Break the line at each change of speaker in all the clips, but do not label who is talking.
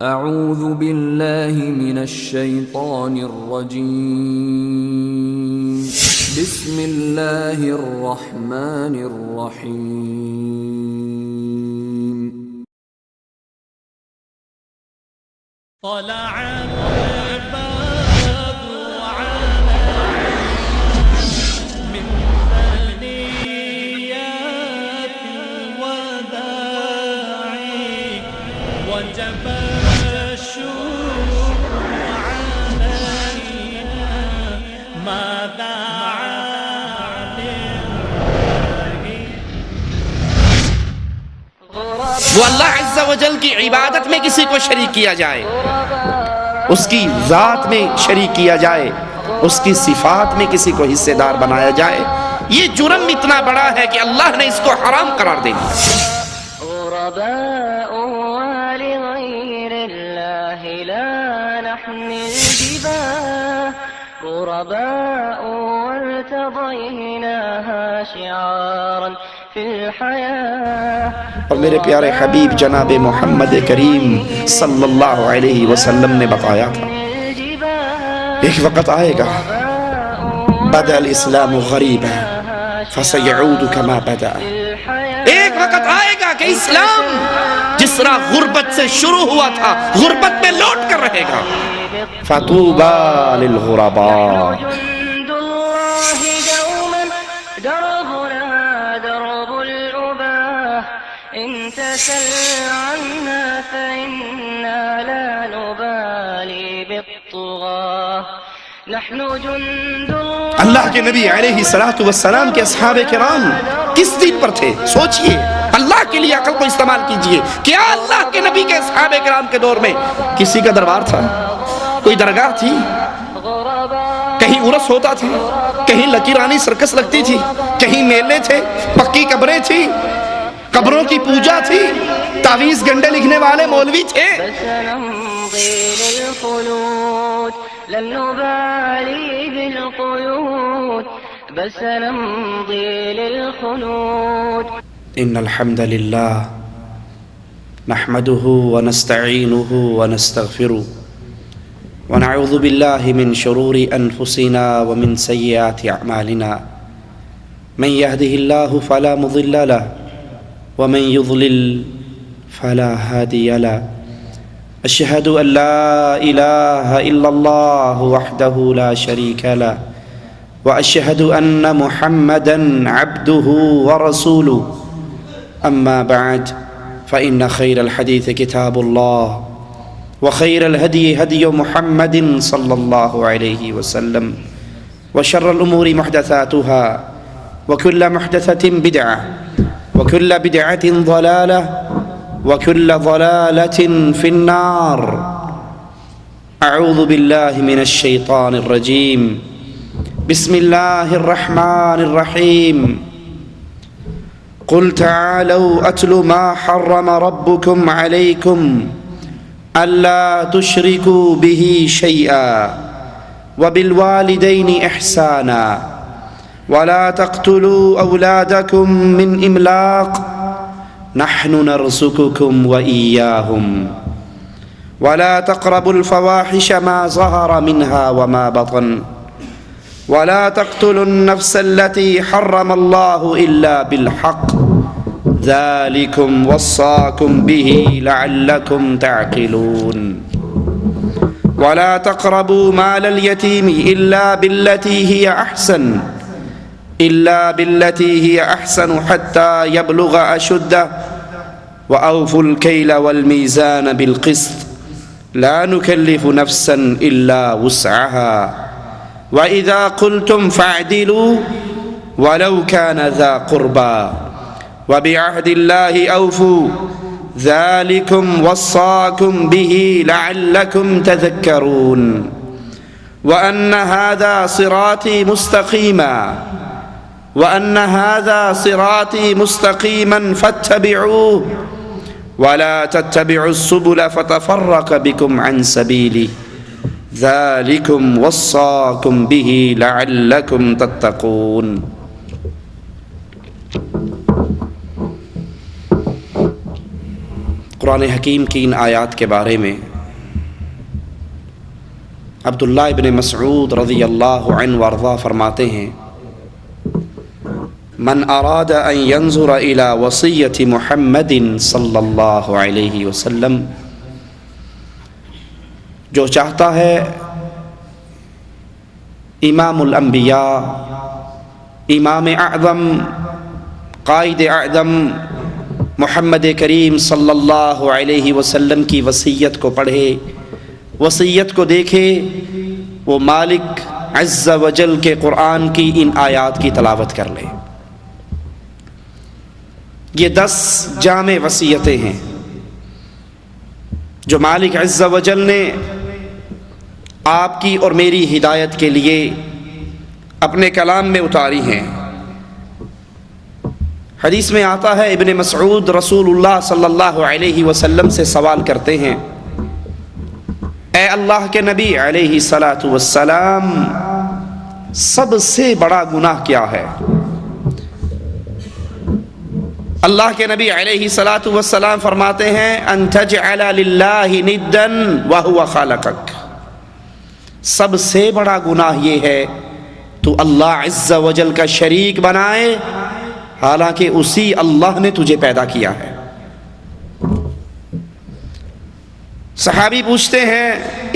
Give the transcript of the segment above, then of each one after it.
اعوذ باللہ من الشیطان الرجیم بسم اللہ الرحمن الرحیم
طلع البدر علينا من ثنيات الوداع وجب الشكر علينا ما دعا
وہ اللہ عز و جل کی عبادت میں کسی کو شریک کیا جائے، اس کی ذات میں شریک کیا جائے، اس کی صفات میں کسی کو حصے دار بنایا جائے، یہ جرم اتنا بڑا ہے کہ اللہ نے اس کو حرام قرار دے دیا۔
غرباء ولغير الله لا نحمل جباه غرباء وارتضيناها شعارا في الحياة۔
اور میرے پیارے حبیب جناب محمد کریم صلی اللہ علیہ وسلم نے بتایا تھا ایک وقت آئے گا بدأ الاسلام غریبا فسيعود كما بدأ، ایک وقت آئے گا کہ اسلام جس طرح غربت سے شروع ہوا تھا غربت میں لوٹ کر رہے گا۔ فطوبى للغرباء،
جند الله دوما دربنا درب الأباه، إن تسل عنا فإنا لا نبالي بالطغاة، نحن جند الله۔
اللہ کے نبی علیہ السلام کے اصحاب کرام کس دین پر تھے؟ سوچئے، اللہ کے لیے عقل کو استعمال کیجئے۔ کیا اللہ کے نبی کے اصحاب کرام کے دور میں کسی کا دربار تھا؟ کوئی درگاہ تھی؟ کہیں عرس ہوتا تھا؟ کہیں لکیرانی سرکس لگتی تھی؟ کہیں میلے تھے؟ پکی قبریں تھی؟ قبروں کی پوجا تھی؟ تعویذ گنڈے لکھنے والے مولوی تھے؟
سنمضي للخلود لن نبالي بالقيود، بل سنمضي للخلود۔
ان الحمد للہ نحمده ونستعینه ونستغفره ونعوذ باللہ من شرور انفسنا ومن سیئات اعمالنا، من يهده الله فلا مضل له ومن يضلل فلا هادي له، اشهد ان لا اله الا الله وحده لا شريك له واشهد ان محمدا عبده ورسوله، اما بعد فان خير الحديث كتاب الله وخير الهدي هدي محمد صلى الله عليه وسلم وشر الامور محدثاتها وكل محدثة بدعة وكل بدعة ضلالة وكل ضلالة في النار۔ اعوذ باللہ من الشیطان الرجیم، بسم اللہ الرحمن الرحیم، قل تعالوا اتل ما حرم ربكم عليكم الا تشركوا به شيئا وبالوالدين احسانا ولا تقتلوا اولادكم من املاق نحن نرزقكم وإياهم ولا تقربوا الفواحش ما ظهر منها وما بطن ولا تقتلوا النفس التي حرم الله إلا بالحق ذلكم وصاكم به لعلكم تعقلون ولا تقربوا مال اليتيم إلا بالتي هي أحسن حتى يبلغ أشده وأوفوا الكيل والميزان بالقسط لا نكلف نفسا إلا وسعها وإذا قلتم فاعدلوا ولو كان ذا قربى وبعهد الله أوفوا ذلكم وصاكم به لعلكم تذكرون وأن هذا صراطي مستقيما فاتبعوه ولا تتبعوا السبل فتفرق بكم عن سبيله ذلكم وصاكم به لعلكم تتقون۔ قرآن حکیم کی ان آیات کے بارے میں عبداللہ ابن مسعود رضی اللہ عنہ وارضہ فرماتے ہیں من اراد ان ينظر الى وصیت محمد صلی اللہ علیہ وسلم، جو چاہتا ہے امام الانبیاء، امام اعظم، قائد اعظم محمد کریم صلی اللہ علیہ وسلم کی وصیت کو پڑھے، وصیت کو دیکھے، وہ مالک عز و جل کے قرآن کی ان آیات کی تلاوت کر لے۔ یہ 10 جامع وصیتیں ہیں جو مالک عز و جل نے آپ کی اور میری ہدایت کے لیے اپنے کلام میں اتاری ہیں۔ حدیث میں آتا ہے ابن مسعود رسول اللہ صلی اللہ علیہ وسلم سے سوال کرتے ہیں، اے اللہ کے نبی علیہ الصلاۃ والسلام، سب سے بڑا گناہ کیا ہے؟ اللہ کے نبی علیہ الصلاۃ والسلام فرماتے ہیں ان تجعل للہ ندا وہو خلقک، سب سے بڑا گناہ یہ ہے تو اللہ عز و جل کا شریک بنائے حالانکہ اسی اللہ نے تجھے پیدا کیا ہے۔ صحابی پوچھتے ہیں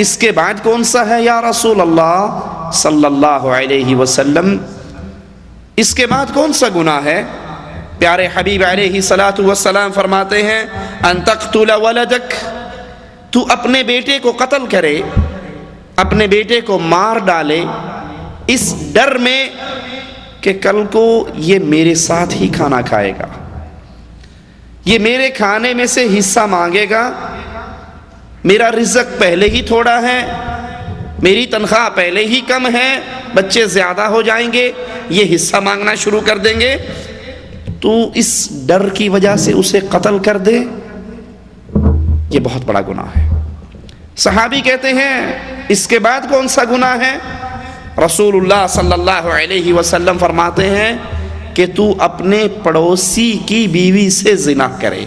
اس کے بعد کون سا ہے یا رسول اللہ صلی اللہ علیہ وسلم، اس کے بعد کون سا گناہ ہے؟ پیارے حبیب علیہ الصلاۃ والسلام فرماتے ہیں ان تقتل ولدک، تو اپنے بیٹے کو قتل کرے، اپنے بیٹے کو مار ڈالے اس ڈر میں کہ کل کو یہ میرے ساتھ ہی کھانا کھائے گا، یہ میرے کھانے میں سے حصہ مانگے گا، میرا رزق پہلے ہی تھوڑا ہے، میری تنخواہ پہلے ہی کم ہے، بچے زیادہ ہو جائیں گے، یہ حصہ مانگنا شروع کر دیں گے، تو اس ڈر کی وجہ سے اسے قتل کر دے، یہ بہت بڑا گناہ ہے۔ صحابی کہتے ہیں اس کے بعد کون سا گناہ ہے؟ رسول اللہ صلی اللہ علیہ وسلم فرماتے ہیں کہ تو اپنے پڑوسی کی بیوی سے زنا کرے،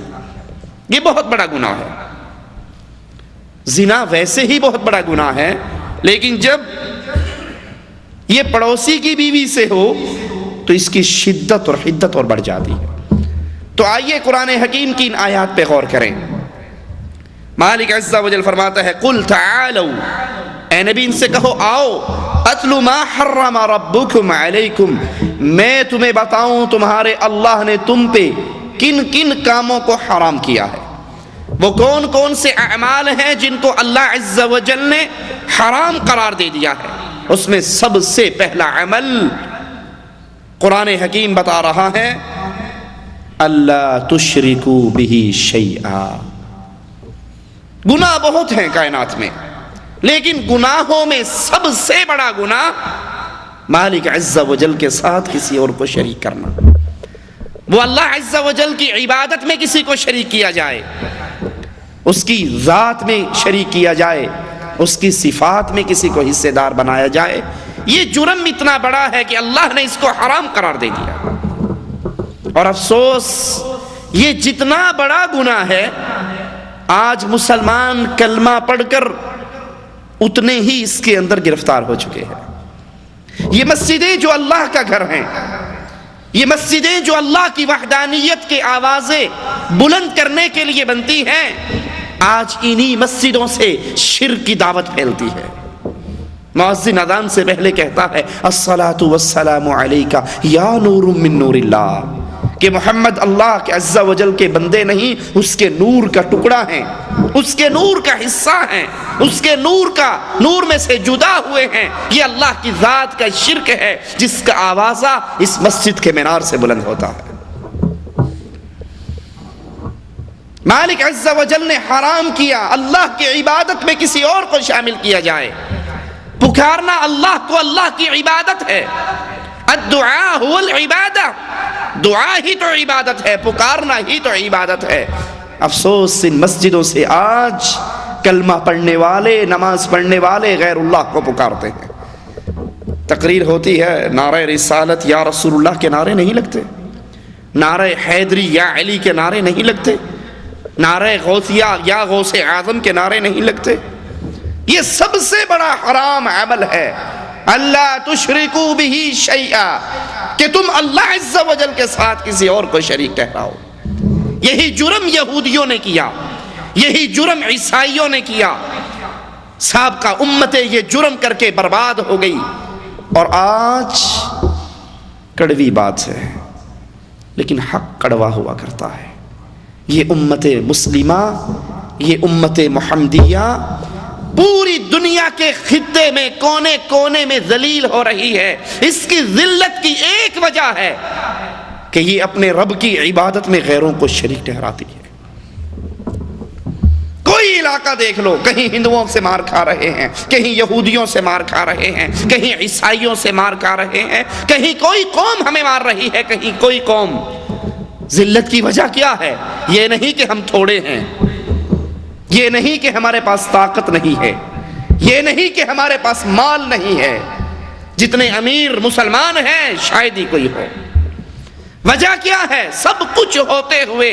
یہ بہت بڑا گناہ ہے۔ زنا ویسے ہی بہت بڑا گناہ ہے، لیکن جب یہ پڑوسی کی بیوی سے ہو تو اس کی شدت اور حدت اور بڑھ جاتی ہے۔ تو آئیے قرآن حکیم کی ان آیات پہ غور کریں۔ مالک عز و جل فرماتا ہے قل تعالوا، اے نبی ان سے کہو آؤ، اتلو ما حرم ربکم علیکم، میں تمہیں بتاؤں تمہارے اللہ نے تم پہ کن کن کاموں کو حرام کیا ہے، وہ کون کون سے اعمال ہیں جن کو اللہ عز و جل نے حرام قرار دے دیا ہے۔ اس میں سب سے پہلا عمل قرآن حکیم بتا رہا ہے اللہ تشرکو بہ شیئا۔ گناہ بہت ہیں کائنات میں، لیکن گناہوں میں سب سے بڑا گناہ مالک عز و جل کے ساتھ کسی اور کو شریک کرنا، وہ اللہ عز و جل کی عبادت میں کسی کو شریک کیا جائے، اس کی ذات میں شریک کیا جائے، اس کی صفات میں کسی کو حصے دار بنایا جائے۔ یہ جرم اتنا بڑا ہے کہ اللہ نے اس کو حرام قرار دے دیا، اور افسوس یہ جتنا بڑا گناہ ہے آج مسلمان کلمہ پڑھ کر اتنے ہی اس کے اندر گرفتار ہو چکے ہیں۔ یہ مسجدیں جو اللہ کا گھر ہیں، یہ مسجدیں جو اللہ کی وحدانیت کے آوازیں بلند کرنے کے لیے بنتی ہیں، آج انہی مسجدوں سے شرک کی دعوت پھیلتی ہے۔ مؤذن اذان سے پہلے کہتا ہے الصلاۃ والسلام علیک یا نور من نور اللہ، کہ محمد اللہ کے عز و جل کے بندے نہیں، اس کے نور کا ٹکڑا ہیں، اس کے نور کا حصہ ہیں، اس کے نور میں سے جدا ہوئے ہیں۔ یہ اللہ کی ذات کا شرک ہے جس کا آوازہ اس مسجد کے مینار سے بلند ہوتا ہے۔ مالک عز و جل نے حرام کیا اللہ کی عبادت میں کسی اور کو شامل کیا جائے۔ پکارنا اللہ کو اللہ کی عبادت ہے، الدعاء هو العبادہ، دعا ہی تو عبادت ہے، پکارنا ہی تو عبادت ہے۔ افسوس ان مسجدوں سے آج کلمہ پڑھنے والے، نماز پڑھنے والے غیر اللہ کو پکارتے ہیں۔ تقریر ہوتی ہے، نعرہ رسالت یا رسول اللہ کے نعرے نہیں لگتے، نعرہ حیدری یا علی کے نعرے نہیں لگتے، نعرہ غوثیہ یا غوث اعظم کے نعرے نہیں لگتے؟ یہ سب سے بڑا حرام عمل ہے، اللہ تشرکو بہ شیئا، کہ تم اللہ عز و جل کے ساتھ کسی اور کو شریک ٹھہراؤ۔ یہی جرم یہودیوں نے کیا، یہی جرم عیسائیوں نے کیا، سابقہ امتیں یہ جرم کر کے برباد ہو گئی۔ اور آج کڑوی بات ہے لیکن حق کڑوا ہوا کرتا ہے۔ یہ امت مسلمہ، یہ امت محمدیہ پوری دنیا کے خطے میں کونے کونے میں ذلیل ہو رہی ہے۔ اس کی ذلت کی ایک وجہ ہے کہ یہ اپنے رب کی عبادت میں غیروں کو شریک ٹھہراتی ہے۔ کوئی علاقہ دیکھ لو، کہیں ہندوؤں سے مار کھا رہے ہیں، کہیں یہودیوں سے مار کھا رہے ہیں، کہیں عیسائیوں سے مار کھا رہے ہیں، کہیں کوئی قوم ہمیں مار رہی ہے، کہیں کوئی قوم۔ ذلت کی وجہ کیا ہے؟ یہ نہیں کہ ہم تھوڑے ہیں، یہ نہیں کہ ہمارے پاس طاقت نہیں ہے، یہ نہیں کہ ہمارے پاس مال نہیں ہے۔ جتنے امیر مسلمان ہیں شاید ہی کوئی ہو۔ وجہ کیا ہے؟ سب کچھ ہوتے ہوئے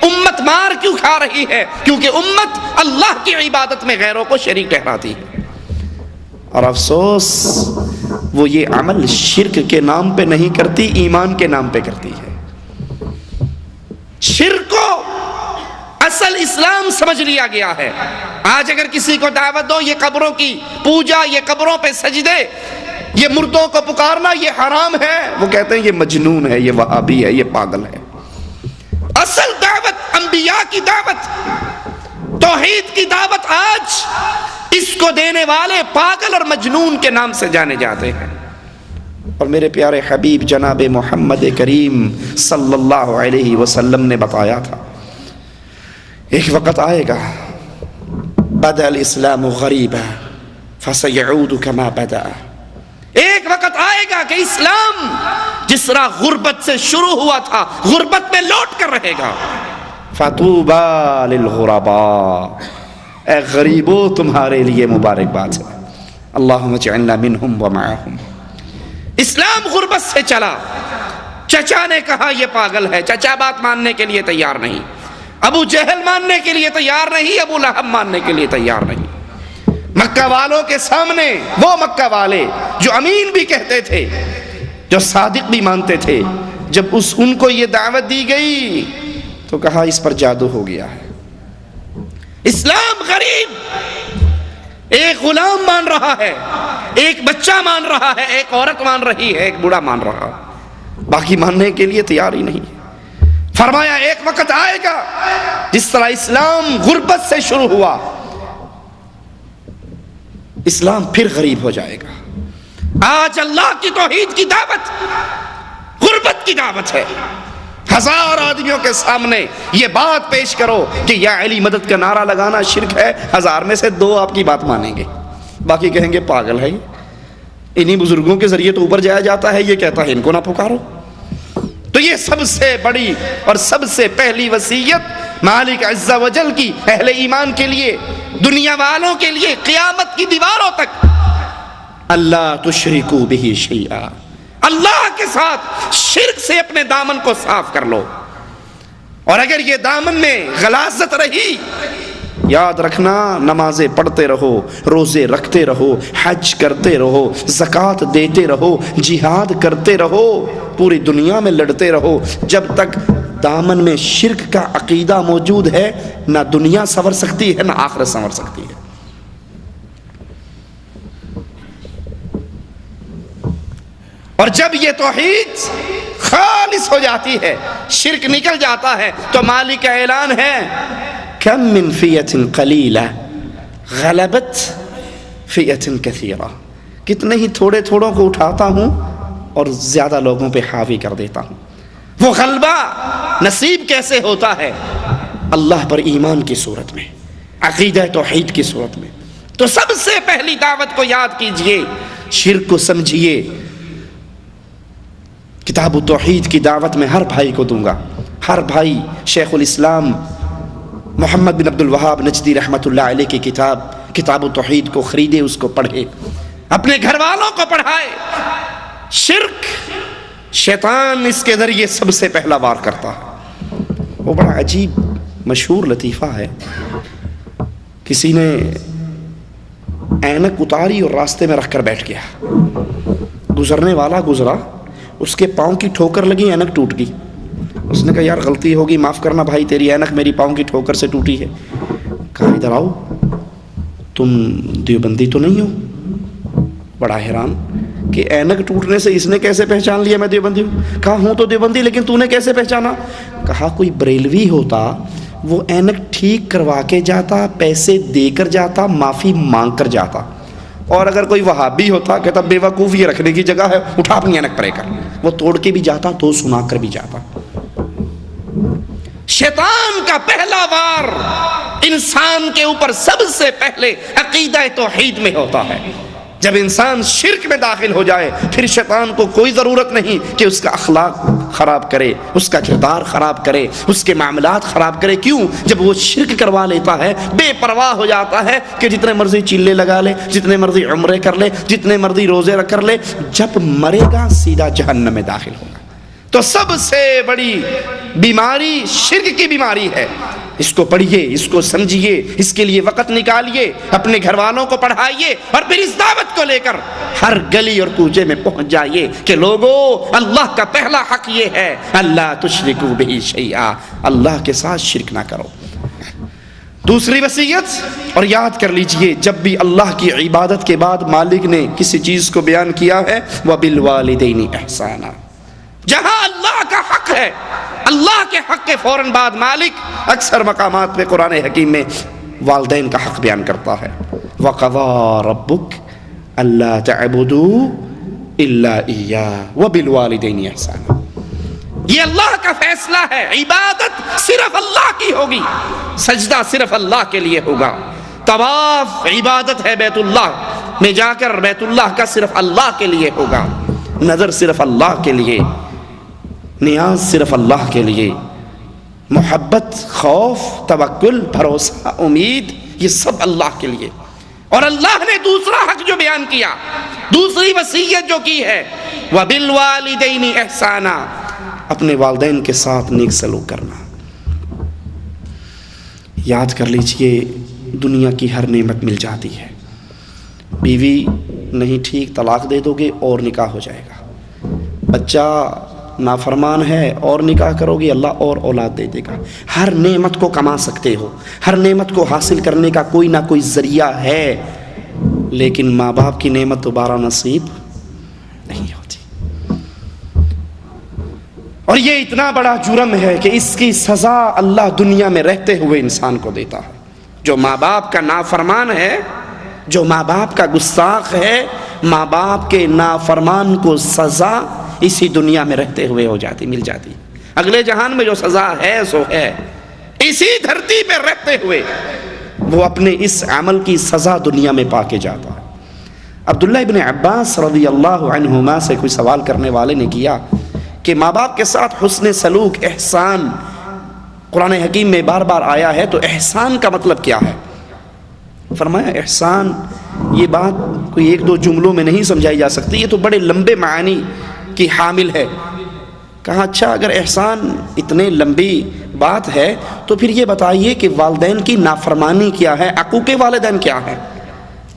امت مار کیوں کھا رہی ہے؟ کیونکہ امت اللہ کی عبادت میں غیروں کو شریک ٹھہراتی ہے۔ اور افسوس وہ یہ عمل شرک کے نام پہ نہیں کرتی، ایمان کے نام پہ کرتی ہے۔ شرک کو اصل اسلام سمجھ لیا گیا ہے۔ آج اگر کسی کو دعوت دو یہ قبروں کی پوجا، یہ قبروں پہ سجدے، یہ مردوں کو پکارنا یہ حرام ہے، وہ کہتے ہیں یہ مجنون ہے، یہ وہابی ہے، یہ پاگل ہے۔ اصل دعوت انبیاء کی دعوت، توحید کی دعوت آج اس کو دینے والے پاگل اور مجنون کے نام سے جانے جاتے ہیں۔ اور میرے پیارے حبیب جناب محمد کریم صلی اللہ علیہ وسلم نے بتایا تھا ایک وقت آئے گا بدأ الاسلام غریبا فسيعود كما بدأ، ایک وقت آئے گا کہ اسلام جس طرح غربت سے شروع ہوا تھا غربت میں لوٹ کر رہے گا۔ فطوبى للغرباء، اے غریبو تمہارے لیے مبارکباد ہے، اللہم اجعلنا منہم ومعہم۔ اسلام غربت سے چلا، چچا نے کہا یہ پاگل ہے، چچا بات ماننے کے لیے تیار نہیں، ابو جہل ماننے کے لیے تیار نہیں، ابو لہب ماننے کے لیے تیار نہیں۔ مکہ والوں کے سامنے وہ مکہ والے جو امین بھی کہتے تھے، جو صادق بھی مانتے تھے، جب ان کو یہ دعوت دی گئی تو کہا اس پر جادو ہو گیا ہے۔ اسلام غریب، ایک غلام مان رہا ہے، ایک بچہ مان رہا ہے، ایک عورت مان رہی ہے، ایک بوڑھا مان رہا ہے، باقی ماننے کے لیے تیار ہی نہیں۔ فرمایا ایک وقت آئے گا جس طرح اسلام غربت سے شروع ہوا، اسلام پھر غریب ہو جائے گا۔ آج اللہ کی توحید کی دعوت غربت کی دعوت ہے۔ 1000 آدمیوں کے سامنے یہ بات پیش کرو کہ یا علی مدد کا نعرہ لگانا شرک ہے، 1000 میں سے 2 آپ کی بات مانیں گے، باقی کہیں گے پاگل ہے، انہی بزرگوں کے ذریعے تو اوپر جایا جاتا ہے، یہ کہتا ہے ان کو نہ پکارو۔ تو یہ سب سے بڑی اور سب سے پہلی وصیت مالک عز و جل کی اہل ایمان کے لیے، دنیا والوں کے لیے قیامت کی دیواروں تک، اللہ تشرکو بہ شیئا، اللہ کے ساتھ شرک سے اپنے دامن کو صاف کر لو۔ اور اگر یہ دامن میں غلاظت رہی، یاد رکھنا نمازیں پڑھتے رہو، روزے رکھتے رہو، حج کرتے رہو، زکوٰۃ دیتے رہو، جہاد کرتے رہو، پوری دنیا میں لڑتے رہو، جب تک دامن میں شرک کا عقیدہ موجود ہے نہ دنیا سنور سکتی ہے نہ آخرت سنور سکتی ہے۔ اور جب یہ توحید خالص ہو جاتی ہے، شرک نکل جاتا ہے، تو مالک کا اعلان ہے کم من فئۃ قلیلہ غلبت فئۃ کثیرہ، کتنے ہی تھوڑے تھوڑوں کو اٹھاتا ہوں اور زیادہ لوگوں پہ حاوی کر دیتا ہوں۔ وہ غلبہ نصیب کیسے ہوتا ہے؟ اللہ پر ایمان کی صورت میں، عقیدہ توحید کی صورت میں۔ تو سب سے پہلی دعوت کو یاد کیجئے، شرک کو سمجھیے۔ کتاب التوحید کی دعوت میں ہر بھائی کو دوں گا، ہر بھائی شیخ الاسلام محمد بن عبد الوہاب نجدی رحمت اللہ علیہ کی کتاب التوحید کو خریدے، اس کو پڑھے، اپنے گھر والوں کو پڑھائے۔ شرک شیطان اس کے ذریعے سب سے پہلا وار کرتا ہے، وہ بڑا عجیب مشہور لطیفہ ہے، کسی نے اینک اتاری اور راستے میں رکھ کر بیٹھ گیا، گزرنے والا گزرا، اس کے پاؤں کی ٹھوکر لگی، اینک ٹوٹ گئی۔ اس نے کہا یار غلطی ہوگی، معاف کرنا بھائی، تیری اینک میری پاؤں کی ٹھوکر سے ٹوٹی ہے۔ کہا ادھر آؤ، تم دیوبندی تو نہیں ہو؟ بڑا حیران کہ اینک ٹوٹنے سے اس نے کیسے پہچان لیا میں دیوبندی ہوں؟ کہا ہوں تو دیوبندی، لیکن تو نے کیسے پہچانا؟ کہا کوئی بریلوی ہوتا وہ اینک ٹھیک کروا کے جاتا، پیسے دے کر جاتا، معافی مانگ کر جاتا، اور اگر کوئی وہابی ہوتا کہتا بے وقوف یہ رکھنے کی جگہ ہے، اٹھا اپنی اینک پرے کر، وہ توڑ کے بھی جاتا تو سنا کر بھی جاتا۔ شیطان کا پہلا وار انسان کے اوپر سب سے پہلے عقیدہ توحید میں ہوتا ہے۔ جب انسان شرک میں داخل ہو جائے پھر شیطان کو کوئی ضرورت نہیں کہ اس کا اخلاق خراب کرے، اس کا کردار خراب کرے، اس کے معاملات خراب کرے۔ کیوں؟ جب وہ شرک کروا لیتا ہے بے پرواہ ہو جاتا ہے کہ جتنے مرضی چلے لگا لے، جتنے مرضی عمرے کر لے، جتنے مرضی روزے کر لے، جب مرے گا سیدھا جہنم میں داخل ہوگا۔ تو سب سے بڑی بیماری شرک کی بیماری ہے۔ اس کو پڑھیے، اس کو سمجھیے، اس کے لیے وقت نکالیے، اپنے گھر والوں کو پڑھائیے، اور پھر اس دعوت کو لے کر ہر گلی اور کوچے میں پہنچ جائیے کہ لوگوں، اللہ کا پہلا حق یہ ہے اللہ تشرکوا بہ شیئا، اللہ کے ساتھ شرک نہ کرو۔ دوسری وصیت، اور یاد کر لیجئے جب بھی اللہ کی عبادت کے بعد مالک نے کسی چیز کو بیان کیا ہے وَبِالْوَالِدَيْنِ إِحْسَانًا، جہاں اللہ کا حق ہے، اللہ کے حق کے فوراً بعد مالک اکثر مقامات پہ قرآن حکیم میں والدین کا حق بیان کرتا ہے۔ وَقَضَىٰ رَبُّكَ أَلَّا تَعْبُدُوا إِلَّا إِيَّاهُ وَبِالْوَالِدَيْنِ إِحْسَانًا، یہ اللہ کا فیصلہ ہے، عبادت صرف اللہ کی ہوگی، سجدہ صرف اللہ کے لیے ہوگا، طواف عبادت ہے بیت اللہ میں جا کر بیت اللہ کا صرف اللہ کے لیے ہوگا، نظر صرف اللہ کے لیے، نیاز صرف اللہ کے لیے، محبت، خوف، توکل، بھروسہ، امید، یہ سب اللہ کے لیے۔ اور اللہ نے دوسرا حق جو بیان کیا، دوسری وصیت جو کی ہے وَبِالْوَالِدَيْنِ إِحْسَانًا، اپنے والدین کے ساتھ نیک سلوک کرنا۔ یاد کر لیجئے دنیا کی ہر نعمت مل جاتی ہے، بیوی نہیں ٹھیک طلاق دے دو گے اور نکاح ہو جائے گا، بچہ نافرمان ہے اور نکاح کرو گے اللہ اور اولاد دے دے گا، ہر نعمت کو کما سکتے ہو، ہر نعمت کو حاصل کرنے کا کوئی نہ کوئی ذریعہ ہے، لیکن ماں باپ کی نعمت دوبارہ نصیب نہیں ہوتی۔ اور یہ اتنا بڑا جرم ہے کہ اس کی سزا اللہ دنیا میں رہتے ہوئے انسان کو دیتا ہے۔ جو ماں باپ کا نافرمان ہے، جو ماں باپ کا گستاخ ہے، ماں باپ کے نافرمان کو سزا اسی دنیا میں رہتے ہوئے ہو جاتی، مل جاتی۔ اگلے جہان میں جو سزا ہے سو ہے، اسی دھرتی پہ رہتے ہوئے وہ اپنے اس عمل کی سزا دنیا میں پا کے جاتا ہے۔ عبداللہ ابن عباس رضی اللہ عنہما سے کوئی سوال کرنے والے نے کیا کہ ماں باپ کے ساتھ حسن سلوک، احسان قرآن حکیم میں بار بار آیا ہے، تو احسان کا مطلب کیا ہے؟ فرمایا احسان یہ بات کوئی ایک دو جملوں میں نہیں سمجھائی جا سکتی، یہ تو بڑے لمبے معنی کی حامل ہے۔ کہا اچھا اگر احسان اتنے لمبی بات ہے تو پھر یہ بتائیے کہ والدین کی نافرمانی کیا ہے، عقوق والدین کیا ہے؟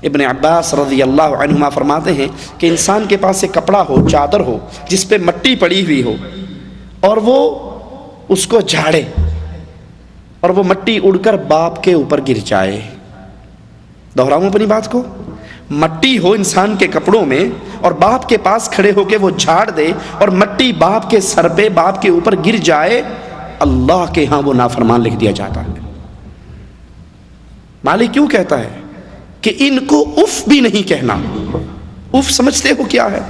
ابن عباس رضی اللہ عنہما فرماتے ہیں کہ انسان کے پاس ایک کپڑا ہو، چادر ہو جس پہ مٹی پڑی ہوئی ہو، اور وہ اس کو جھاڑے اور وہ مٹی اڑ کر باپ کے اوپر گر جائے۔ دہراؤں اپنی بات کو، مٹی ہو انسان کے کپڑوں میں اور باپ کے پاس کھڑے ہو کے وہ جھاڑ دے اور مٹی باپ کے سر پہ، باپ کے اوپر گر جائے، اللہ کے ہاں وہ نافرمان لکھ دیا جاتا ہے۔ مالک کیوں کہتا ہے کہ ان کو اف بھی نہیں کہنا؟ اف سمجھتے ہو کیا ہے؟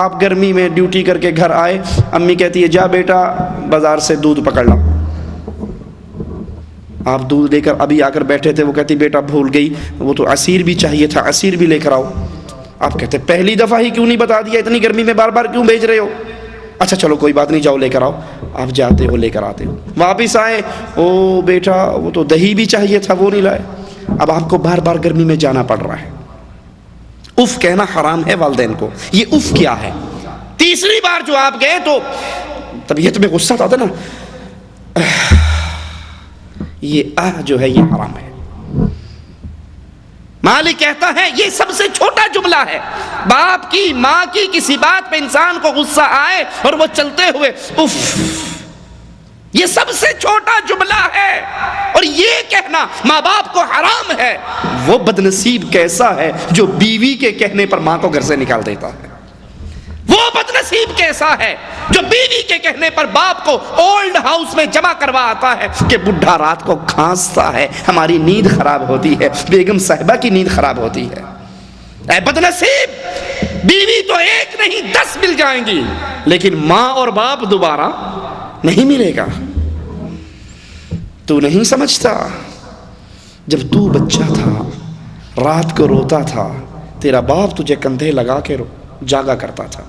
آپ گرمی میں ڈیوٹی کر کے گھر آئے، امی کہتی ہے جا بیٹا بازار سے دودھ پکڑ لا، آپ دودھ لے کر ابھی آ کر بیٹھے تھے، وہ کہتی بیٹا بھول گئی، وہ تو عصیر بھی چاہیے تھا، عصیر بھی لے کر آؤ۔ آپ کہتے پہلی دفعہ ہی کیوں نہیں بتا دیا، اتنی گرمی میں بار بار کیوں بھیج رہے ہو؟ اچھا چلو کوئی بات نہیں، جاؤ لے کر آؤ۔ آپ جاتے ہو، لے کر آتے ہو، واپس آئے، او بیٹا وہ تو دہی بھی چاہیے تھا، وہ نہیں لائے۔ اب آپ کو بار بار گرمی میں جانا پڑ رہا ہے۔ اف کہنا حرام ہے والدین کو۔ یہ اف کیا ہے؟ تیسری بار جو آپ گئے تو طبیعت میں غصہ آتا نا، یہ جو ہے یہ حرام ہے۔ مالک کہتا ہے یہ سب سے چھوٹا جملہ ہے۔ باپ کی ماں کی کسی بات پہ انسان کو غصہ آئے اور وہ چلتے ہوئے اف، یہ سب سے چھوٹا جملہ ہے۔ اور یہ کہنا ماں باپ کو حرام ہے، وہ بدنصیب کیسا ہے جو بیوی کے کہنے پر ماں کو گھر سے نکال دیتا ہے۔ وہ بدنصیب کیسا ہے جو بیوی کے کہنے پر باپ کو اولڈ ہاؤس میں جمع کروا آتا ہے کہ بڈھا رات کو کھانستا ہے، ہماری نیند خراب ہوتی ہے، بیگم صاحبہ کی نیند خراب ہوتی ہے۔ اے بدنصیب، بیوی تو ایک نہیں 10 مل جائیں گی، لیکن ماں اور باپ دوبارہ نہیں ملے گا۔ تو نہیں سمجھتا جب تو بچہ تھا، رات کو روتا تھا، تیرا باپ تجھے کندھے لگا کے جاگا کرتا تھا،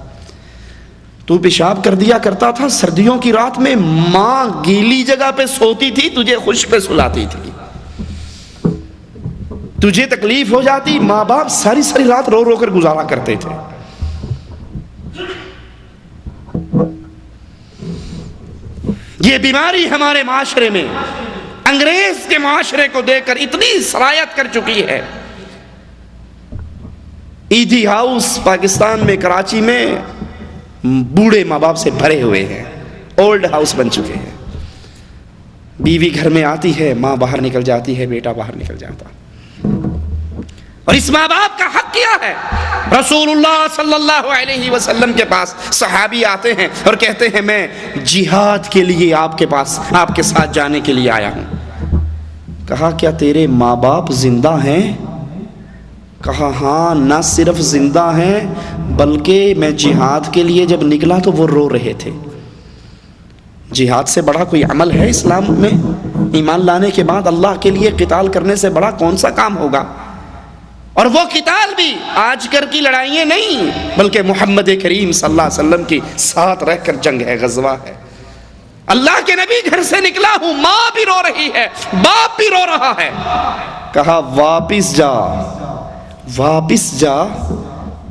تو پیشاب کر دیا کرتا تھا، سردیوں کی رات میں ماں گیلی جگہ پہ سوتی تھی، تجھے خشک پہ سلاتی تھی، تجھے تکلیف ہو جاتی، ماں باپ ساری ساری رات رو رو کر گزارا کرتے تھے۔ یہ بیماری ہمارے معاشرے میں انگریز کے معاشرے کو دیکھ کر اتنی سرایت کر چکی ہے۔ ایدھی ہاؤس پاکستان میں کراچی میں بوڑھے ماں باپ سے بھرے ہوئے ہیں، اولڈ ہاؤس بن چکے ہیں۔ بیوی گھر میں آتی ہے، ماں باہر نکل جاتی ہے، بیٹا باہر نکل جاتا۔ اور اس ماں باپ کا حق کیا ہے؟ رسول اللہ صلی اللہ علیہ وسلم کے پاس صحابی آتے ہیں اور کہتے ہیں میں جہاد کے لیے آپ کے پاس، آپ کے ساتھ جانے کے لیے آیا ہوں۔ کہا کیا تیرے ماں باپ زندہ ہیں؟ کہا ہاں، نہ صرف زندہ ہیں بلکہ میں جہاد کے لیے جب نکلا تو وہ رو رہے تھے۔ جہاد سے بڑا کوئی عمل ہے اسلام میں؟ ایمان لانے کے بعد اللہ کے لیے قتال کرنے سے بڑا کون سا کام ہوگا؟ اور وہ قتال بھی آج کل کی لڑائیاں نہیں، بلکہ محمد کریم صلی اللہ علیہ وسلم کی ساتھ رہ کر جنگ ہے، غزوہ ہے۔ اللہ کے نبی گھر سے نکلا ہوں، ماں بھی رو رہی ہے، باپ بھی رو رہا ہے۔ کہا واپس جا، واپس جا،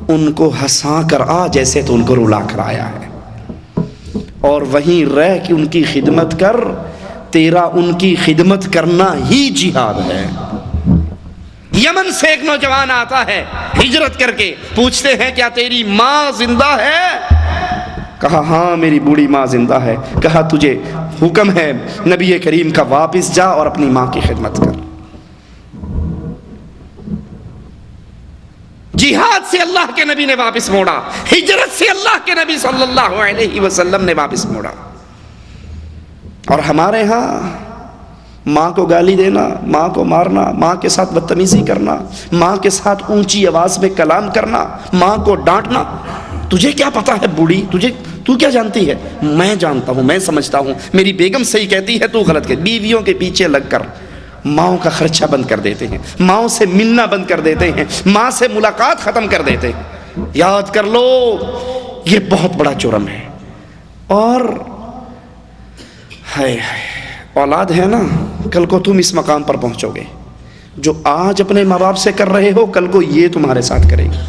ان کو ہنسا کر آ جیسے تو ان کو رلا کر آیا ہے، اور وہیں رہ کے ان کی خدمت کر، تیرا ان کی خدمت کرنا ہی جہاد ہے۔ یمن سے ایک نوجوان آتا ہے ہجرت کر کے، پوچھتے ہیں کیا تیری ماں زندہ ہے؟ کہا ہاں میری بوڑھی ماں زندہ ہے۔ کہا تجھے حکم ہے نبی کریم کا، واپس جا اور اپنی ماں کی خدمت کر۔ جہاد سے اللہ کے نبی نے واپس موڑا، ہجرت سے اللہ کے نبی صلی اللہ علیہ وسلم نے واپس موڑا۔ اور ہمارے ہاں ماں کو گالی دینا، ماں کو مارنا، ماں کے ساتھ بدتمیزی کرنا، ماں کے ساتھ اونچی آواز میں کلام کرنا، ماں کو ڈانٹنا۔ تجھے کیا پتا ہے بوڑھی، تو کیا جانتی ہے؟ میں جانتا ہوں، میں سمجھتا ہوں، میری بیگم صحیح کہتی ہے، تو غلط کہتی۔ بیویوں کے پیچھے لگ کر ماؤں کا خرچہ بند کر دیتے ہیں، ماؤں سے ملنا بند کر دیتے ہیں، ماں سے ملاقات ختم کر دیتے ہیں۔ یاد کر لو یہ بہت بڑا جرم ہے۔ اور اولاد ہے نا، کل کو تم اس مقام پر پہنچو گے، جو آج اپنے ماں باپ سے کر رہے ہو کل کو یہ تمہارے ساتھ کرے گی۔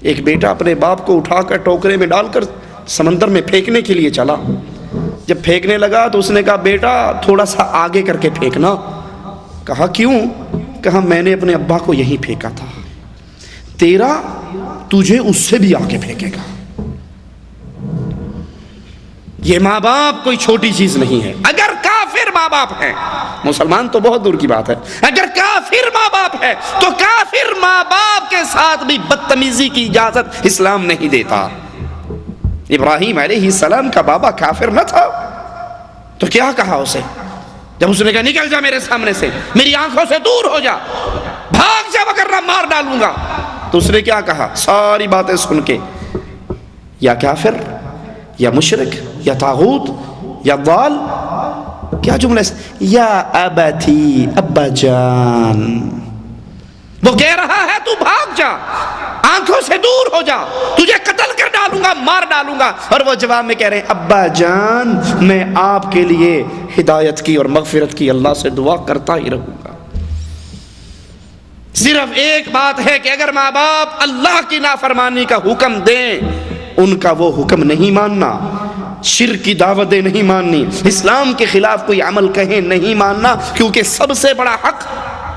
ایک بیٹا اپنے باپ کو اٹھا کر ٹوکرے میں ڈال کر سمندر میں پھینکنے کے لیے چلا، جب پھینکنے لگا تو اس نے کہا بیٹا تھوڑا سا آگے کر کے پھینکنا۔ کہا کیوں؟ کہا میں نے اپنے ابا کو یہیں پھینکا تھا، تیرا تجھے اس سے بھی آگے پھینکے گا۔ یہ ماں باپ کوئی چھوٹی چیز نہیں ہے۔ اگر کافر ماں باپ ہیں، مسلمان تو بہت دور کی بات ہے، اگر کافر ماں باپ ہے تو کافر ماں باپ کے ساتھ بھی بدتمیزی کی اجازت اسلام نہیں دیتا۔ ابراہیم علیہ السلام کا بابا کافر نہ تھا تو کیا کہا اسے جب اس نے کہا نکل جا میرے سامنے سے، میری آنکھوں سے دور ہو جا، بھاگ جا وگرنہ مار ڈالوں گا؟ تو اس نے کیا کہا ساری باتیں سن کے؟ یا کافر، یا مشرک، یا طاغوت، یا ضال، کیا جملہ ہے؟ یا ابتی، ابا جان۔ وہ کہہ رہا ہے تو بھاگ جا، آنکھوں سے دور ہو جا، تجھے قتل کر ڈالوں گا، مار ڈالوں گا۔ اور وہ جواب میں کہہ رہے ہیں ابا جان میں آپ کے لیے ہدایت کی اور مغفرت کی اللہ سے دعا کرتا ہی رہوں گا۔ صرف ایک بات ہے کہ اگر ماں باپ اللہ کی نافرمانی کا حکم دیں، ان کا وہ حکم نہیں ماننا، شرک کی دعوتیں نہیں ماننی، اسلام کے خلاف کوئی عمل کہیں نہیں ماننا، کیونکہ سب سے بڑا حق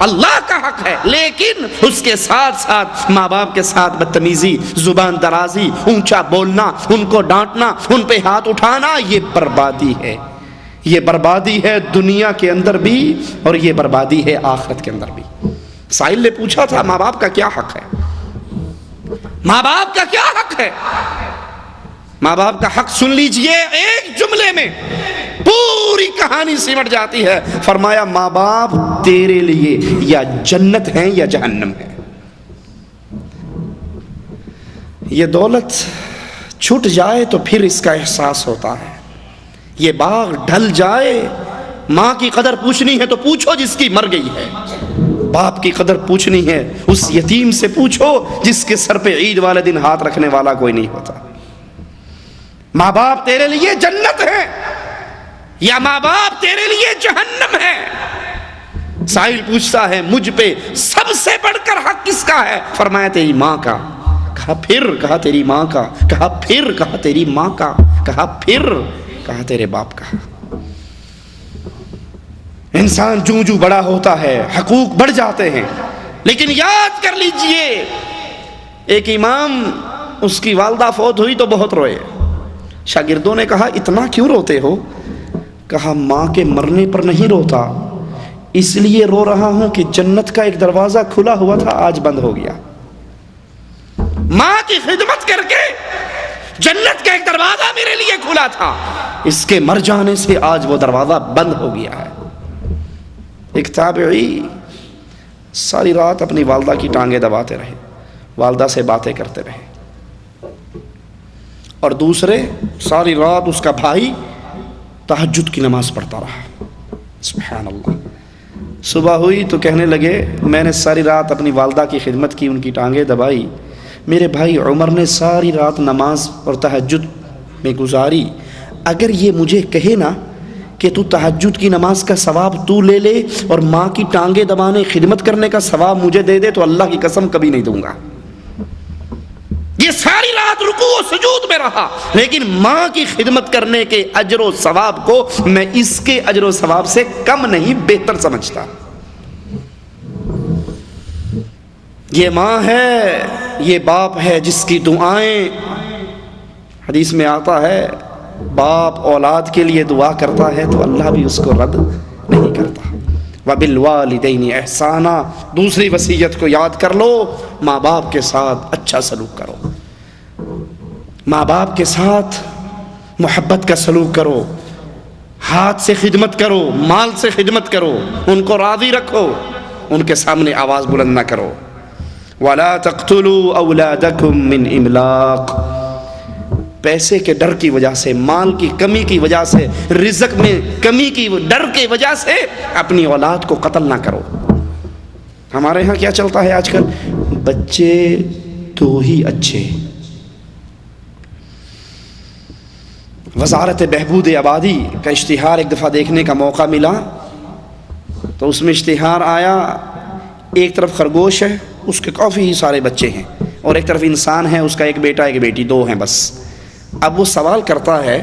اللہ کا حق ہے، لیکن اس کے ساتھ ساتھ ماں باپ کے ساتھ بدتمیزی، زبان درازی، اونچا بولنا، ان کو ڈانٹنا، ان پہ ہاتھ اٹھانا، یہ بربادی ہے، یہ بربادی ہے دنیا کے اندر بھی اور یہ بربادی ہے آخرت کے اندر بھی۔ سائل نے پوچھا تھا ماں باپ کا کیا حق ہے، ماں باپ کا کیا حق ہے؟ ماں باپ کا حق سن لیجئے، ایک جملے میں پوری کہانی سمٹ جاتی ہے۔ فرمایا ماں باپ تیرے لیے یا جنت ہیں یا جہنم ہے۔ یہ دولت چھٹ جائے تو پھر اس کا احساس ہوتا ہے، یہ باغ ڈھل جائے، ماں کی قدر پوچھنی ہے تو پوچھو جس کی مر گئی ہے، باپ کی قدر پوچھنی ہے اس یتیم سے پوچھو جس کے سر پہ عید والے دن ہاتھ رکھنے والا کوئی نہیں ہوتا۔ ماں باپ تیرے لیے جنت ہے یا ماں باپ تیرے لیے جہنم ہے؟ سائل پوچھتا ہے مجھ پہ سب سے بڑھ کر حق کس کا ہے؟ فرمایا تیری ماں کا۔ کہا پھر؟ کہا تیری ماں کا۔ کہا پھر؟ کہا تیری ماں کا۔ کہا پھر؟ کہا تیرے باپ کا۔ انسان جو بڑا ہوتا ہے حقوق بڑھ جاتے ہیں، لیکن یاد کر لیجئے ایک امام، اس کی والدہ فوت ہوئی تو بہت روئے۔ شاگردوں نے کہا اتنا کیوں روتے ہو؟ کہا ماں کے مرنے پر نہیں روتا، اس لیے رو رہا ہوں کہ جنت کا ایک دروازہ کھلا ہوا تھا آج بند ہو گیا۔ ماں کی خدمت کر کے جنت کا ایک دروازہ میرے لیے کھلا تھا، اس کے مر جانے سے آج وہ دروازہ بند ہو گیا ہے۔ ایک تابعی ساری رات اپنی والدہ کی ٹانگیں دباتے رہے، والدہ سے باتیں کرتے رہے، اور دوسرے ساری رات اس کا بھائی تہجد کی نماز پڑھتا رہا۔ سبحان اللہ۔ صبح ہوئی تو کہنے لگے میں نے ساری رات اپنی والدہ کی خدمت کی، ان کی ٹانگیں دبائی، میرے بھائی عمر نے ساری رات نماز اور تہجد میں گزاری، اگر یہ مجھے کہے نا کہ تو تہجد کی نماز کا ثواب تو لے لے اور ماں کی ٹانگیں دبانے خدمت کرنے کا ثواب مجھے دے دے تو اللہ کی قسم کبھی نہیں دوں گا۔ یہ ساری رات رکوع و سجود میں رہا، لیکن ماں کی خدمت کرنے کے اجر و ثواب کو میں اس کے اجر و ثواب سے کم نہیں بہتر سمجھتا۔ یہ ماں ہے، یہ باپ ہے جس کی دعائیں، حدیث میں آتا ہے باپ اولاد کے لیے دعا کرتا ہے تو اللہ بھی اس کو رد نہیں کرتا۔ وَبِالْوَالِدَيْنِ احسانا، دوسری وصیت کو یاد کر لو، ماں باپ کے ساتھ اچھا سلوک کرو، ماں باپ کے ساتھ محبت کا سلوک کرو، ہاتھ سے خدمت کرو، مال سے خدمت کرو، ان کو راضی رکھو، ان کے سامنے آواز بلند نہ کرو۔ وَلَا تَقْتُلُوا أَوْلَادَكُمْ مِنْ إِمْلَاقٍ، پیسے کے ڈر کی وجہ سے، مال کی کمی کی وجہ سے، رزق میں کمی کی ڈر کی وجہ سے اپنی اولاد کو قتل نہ کرو۔ ہمارے ہاں کیا چلتا ہے آج کل؟ بچے تو ہی اچھے۔ وزارت بہبود آبادی کا اشتہار ایک دفعہ دیکھنے کا موقع ملا تو اس میں اشتہار آیا، ایک طرف خرگوش ہے، اس کے کافی سارے بچے ہیں، اور ایک طرف انسان ہے، اس کا ایک بیٹا ایک بیٹی، دو ہیں بس۔ اب وہ سوال کرتا ہے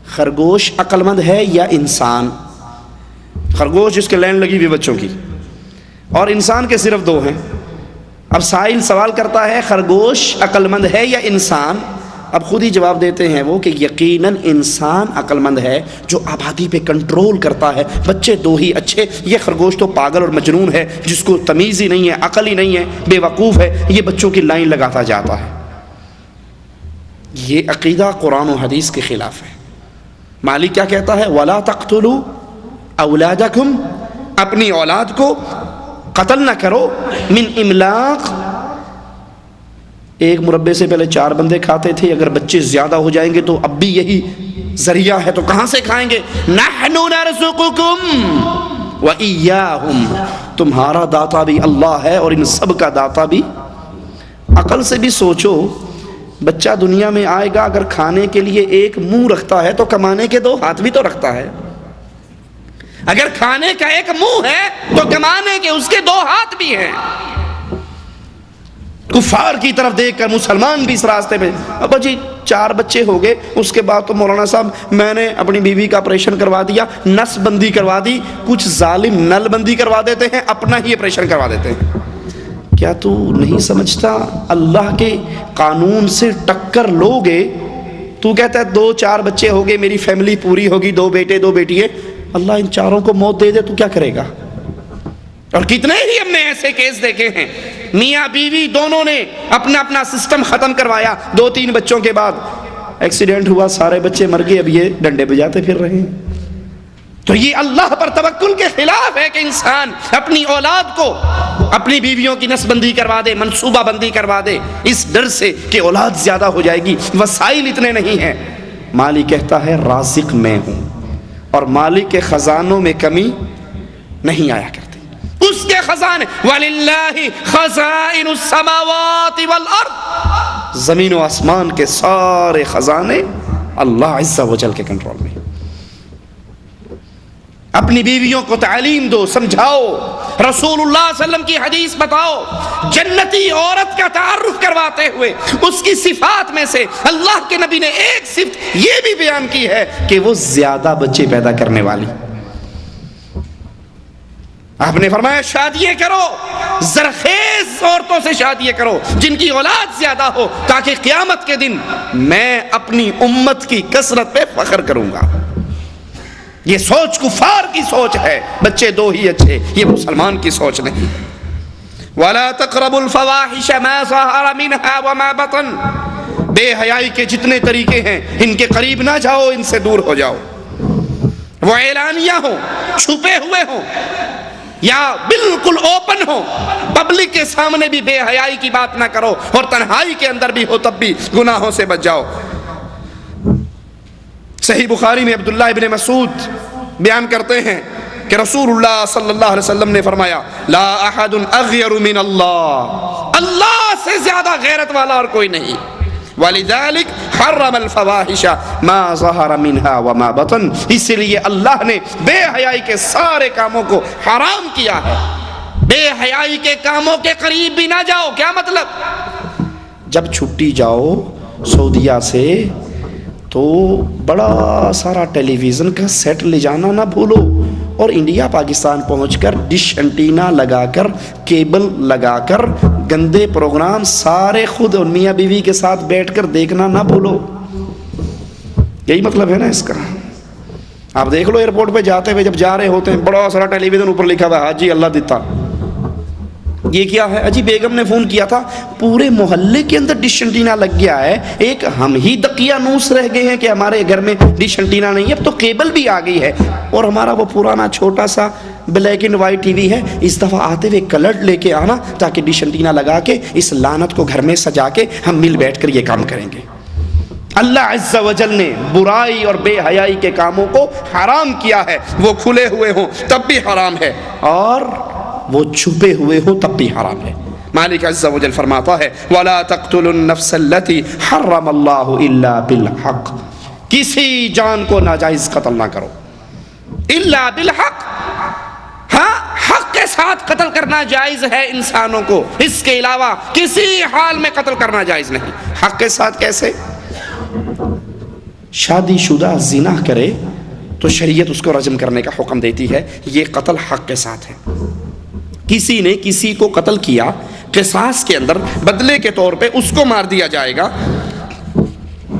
خرگوش عقل مند ہے یا انسان؟ خرگوش جس کے لائن لگی ہوئی بچوں کی، اور انسان کے صرف دو ہیں۔ اب سائل سوال کرتا ہے خرگوش عقل مند ہے یا انسان؟ اب خود ہی جواب دیتے ہیں وہ کہ یقیناً انسان عقل مند ہے جو آبادی پہ کنٹرول کرتا ہے، بچے دو ہی اچھے، یہ خرگوش تو پاگل اور مجنون ہے جس کو تمیز ہی نہیں ہے، عقل ہی نہیں ہے، بے وقوف ہے، یہ بچوں کی لائن لگاتا جاتا ہے۔ یہ عقیدہ قرآن و حدیث کے خلاف ہے۔ مالک کیا کہتا ہے؟ وَلَا تَقْتُلُوا أَوْلَادَكُمْ، اپنی اولاد کو قتل نہ کرو، من املاق، ایک مربے سے پہلے 4 بندے کھاتے تھے، اگر بچے زیادہ ہو جائیں گے تو اب بھی یہی ذریعہ ہے تو کہاں سے کھائیں گے؟ نحن نرزقکم وإیاہم، تمہارا داتا بھی اللہ ہے اور ان سب کا داتا بھی۔ عقل سے بھی سوچو، بچہ دنیا میں آئے گا، اگر کھانے کے لیے ایک منہ رکھتا ہے تو کمانے کے 2 ہاتھ بھی تو رکھتا ہے۔ اگر کھانے کا ایک منہ ہے تو کمانے کے اس کے 2 ہاتھ بھی ہیں۔ کفار کی طرف دیکھ کر مسلمان بھی اس راستے پہ، ابا جی 4 بچے ہو گئے، اس کے بعد تو مولانا صاحب میں نے اپنی بیوی کا آپریشن کروا دیا، نس بندی کروا دی۔ کچھ ظالم نل بندی کروا دیتے ہیں، اپنا ہی آپریشن کروا دیتے ہیں۔ کیا تو نہیں سمجھتا اللہ کے قانون سے ٹکر لوگے؟ تو کہتا ہے 2-4 بچے ہو گئے، میری فیملی پوری ہوگی، 2 بیٹے 2 بیٹیاں، اللہ ان 4 کو موت دے دے تو کیا کرے گا؟ اور کتنے ہی ہم نے ایسے کیس دیکھے ہیں، میاں بیوی دونوں نے اپنا سسٹم ختم کروایا، 2-3 بچوں کے بعد ایکسیڈنٹ ہوا، سارے بچے مر گئے، اب یہ ڈنڈے بجاتے پھر رہے ہیں۔ تو یہ اللہ پر توکل کے خلاف ہے کہ انسان اپنی اولاد کو اپنی بیویوں کی نس بندی کروا دے، منصوبہ بندی کروا دے، اس ڈر سے کہ اولاد زیادہ ہو جائے گی، وسائل اتنے نہیں ہیں۔ مالک کہتا ہے رازق میں ہوں، اور مالک کے خزانوں میں کمی نہیں آیا کرتی۔ اس کے خزانے وَلِلَّهِ خَزَائِنُ السَّمَاوَاتِ وَالْأَرْضِ، زمین و آسمان کے سارے خزانے اللہ عز و جل کے کنٹرول میں۔ اپنی بیویوں کو تعلیم دو، سمجھاؤ، رسول اللہ صلی اللہ علیہ وسلم کی حدیث بتاؤ، جنتی عورت کا تعارف کرواتے ہوئے اس کی صفات میں سے اللہ کے نبی نے ایک صفت یہ بھی بیان کی ہے کہ وہ زیادہ بچے پیدا کرنے والی۔ آپ نے فرمایا شادیاں کرو، زرخیز عورتوں سے شادیاں کرو جن کی اولاد زیادہ ہو، تاکہ قیامت کے دن میں اپنی امت کی کثرت پہ فخر کروں گا۔ یہ سوچ کفار کی سوچ ہے، بچے 2 ہی اچھے، یہ مسلمان کی سوچ نہیں۔ وَلَا تَقْرَبُوا الْفَوَاحِشَ مَا ظَهَرَ مِنْهَا وَمَا بَطَنَ، بے حیائی کے جتنے طریقے ہیں ان کے قریب نہ جاؤ، ان سے دور ہو جاؤ۔ وہ اعلانیہ ہوں، چھپے ہوئے ہوں، یا بالکل اوپن ہو، پبلک کے سامنے بھی بے حیائی کی بات نہ کرو، اور تنہائی کے اندر بھی ہو تب بھی گناہوں سے بچ جاؤ۔ صحیح بخاری میں عبداللہ ابن مسعود بیان کرتے ہیں کہ رسول اللہ صلی اللہ علیہ وسلم نے فرمایا لا احد اغیر من اللہ، اللہ سے زیادہ غیرت والا اور کوئی نہیں۔ وَلِذَلِكَ حَرَّمَ الْفَوَاحِشَ مَا ظَهَرَ مِنْهَا وَمَا بَطَنَ، اسی لیے اللہ نے بے حیائی کے سارے کاموں کو حرام کیا ہے۔ بے حیائی کے کاموں کے قریب بھی نہ جاؤ۔ کیا مطلب؟ جب چھٹی جاؤ سعودیہ سے تو بڑا سارا ٹیلی ویژن کا سیٹ لے جانا نہ بھولو، اور انڈیا پاکستان پہنچ کر ڈش انٹینا لگا کر، کیبل لگا کر گندے پروگرام سارے خود اور میاں بیوی کے ساتھ بیٹھ کر دیکھنا نہ بھولو۔ یہی مطلب ہے نا اس کا۔ آپ دیکھ لو ایئرپورٹ پہ جاتے ہوئے جب جا رہے ہوتے ہیں بڑا سارا ٹیلی ویژن اوپر لکھا ہوا ہے حاجی اللہ دیتا، یہ کیا ہے؟ اجی بیگم نے فون کیا تھا، پورے محلے کے اندر ڈش انٹینا لگ گیا ہے، ایک ہم ہی دقیانوس رہ گئے ہیں کہ ہمارے گھر میں ڈش انٹینا نہیں ہے، اب تو کیبل بھی آ گئی ہے، اور ہمارا وہ پرانا چھوٹا سا black and white T V ہے، اس دفعہ آتے ہوئے کلرڈ لے کے آنا تاکہ ڈش انٹینا لگا کے اس لعنت کو گھر میں سجا کے ہم مل بیٹھ کر یہ کام کریں گے۔ اللہ عز و جل نے برائی اور بے حیائی کے کاموں کو حرام کیا ہے، وہ کھلے ہوئے ہوں تب بھی حرام ہے، اور وہ چھپے ہوئے ہوں تب بھی حرام ہے۔ مالک عز و جل فرماتا ہے وَلَا تَقْتُلُوا النَّفْسَ الَّتِي حَرَّمَ اللَّهُ إِلَّا بِالْحَقِّ، کسی جان کو ناجائز قتل نہ کرو، الا بالحق، ہاں حق کے ساتھ قتل کرنا جائز ہے انسانوں کو، اس کے علاوہ کسی حال میں قتل کرنا جائز نہیں۔ حق کے ساتھ کیسے؟ شادی شدہ زنا کرے تو شریعت اس کو رجم کرنے کا حکم دیتی ہے، یہ قتل حق کے ساتھ ہے۔ کسی نے کسی کو قتل کیا، قصاص کے اندر بدلے کے طور پہ اس کو مار دیا جائے گا،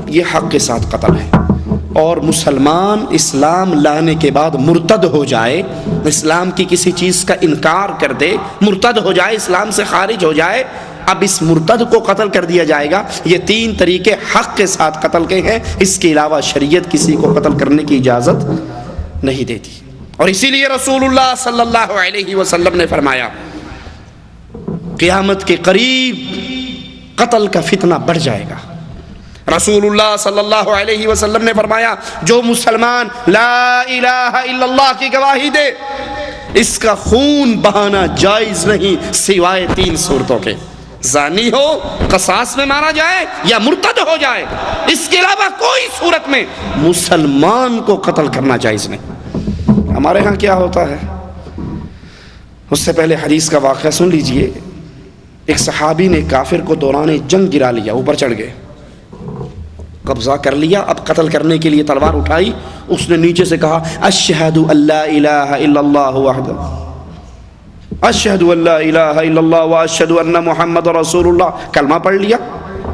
یہ حق کے ساتھ قتل ہے۔ اور مسلمان اسلام لانے کے بعد مرتد ہو جائے، اسلام کی کسی چیز کا انکار کر دے، مرتد ہو جائے، اسلام سے خارج ہو جائے، اب اس مرتد کو قتل کر دیا جائے گا۔ یہ 3 طریقے حق کے ساتھ قتل کے ہیں، اس کے علاوہ شریعت کسی کو قتل کرنے کی اجازت نہیں دیتی۔ اور اسی لیے رسول اللہ صلی اللہ علیہ وسلم نے فرمایا قیامت کے قریب قتل کا فتنہ بڑھ جائے گا۔ رسول اللہ صلی اللہ علیہ وسلم نے فرمایا جو مسلمان لا الہ الا اللہ کی گواہی دے اس کا خون بہانا جائز نہیں سوائے 3 صورتوں کے، زانی ہو، قصاص میں مارا جائے، یا مرتد ہو جائے، اس کے علاوہ کوئی صورت میں مسلمان کو قتل کرنا جائز نہیں۔ ہمارے ہاں کیا ہوتا ہے؟ اس سے پہلے حدیث کا واقعہ سن لیجئے۔ ایک صحابی نے کافر کو دوران جنگ گرا لیا، اوپر چڑھ گئے، قبضہ کر لیا، اب قتل کرنے کے لیے تلوار اٹھائی، اس نے نیچے سے کہا اشہد ان لا الہ الا اللہ وحدہ، اشہد ان لا الہ الا اللہ واشہد ان محمد رسول اللہ، کلمہ پڑھ لیا۔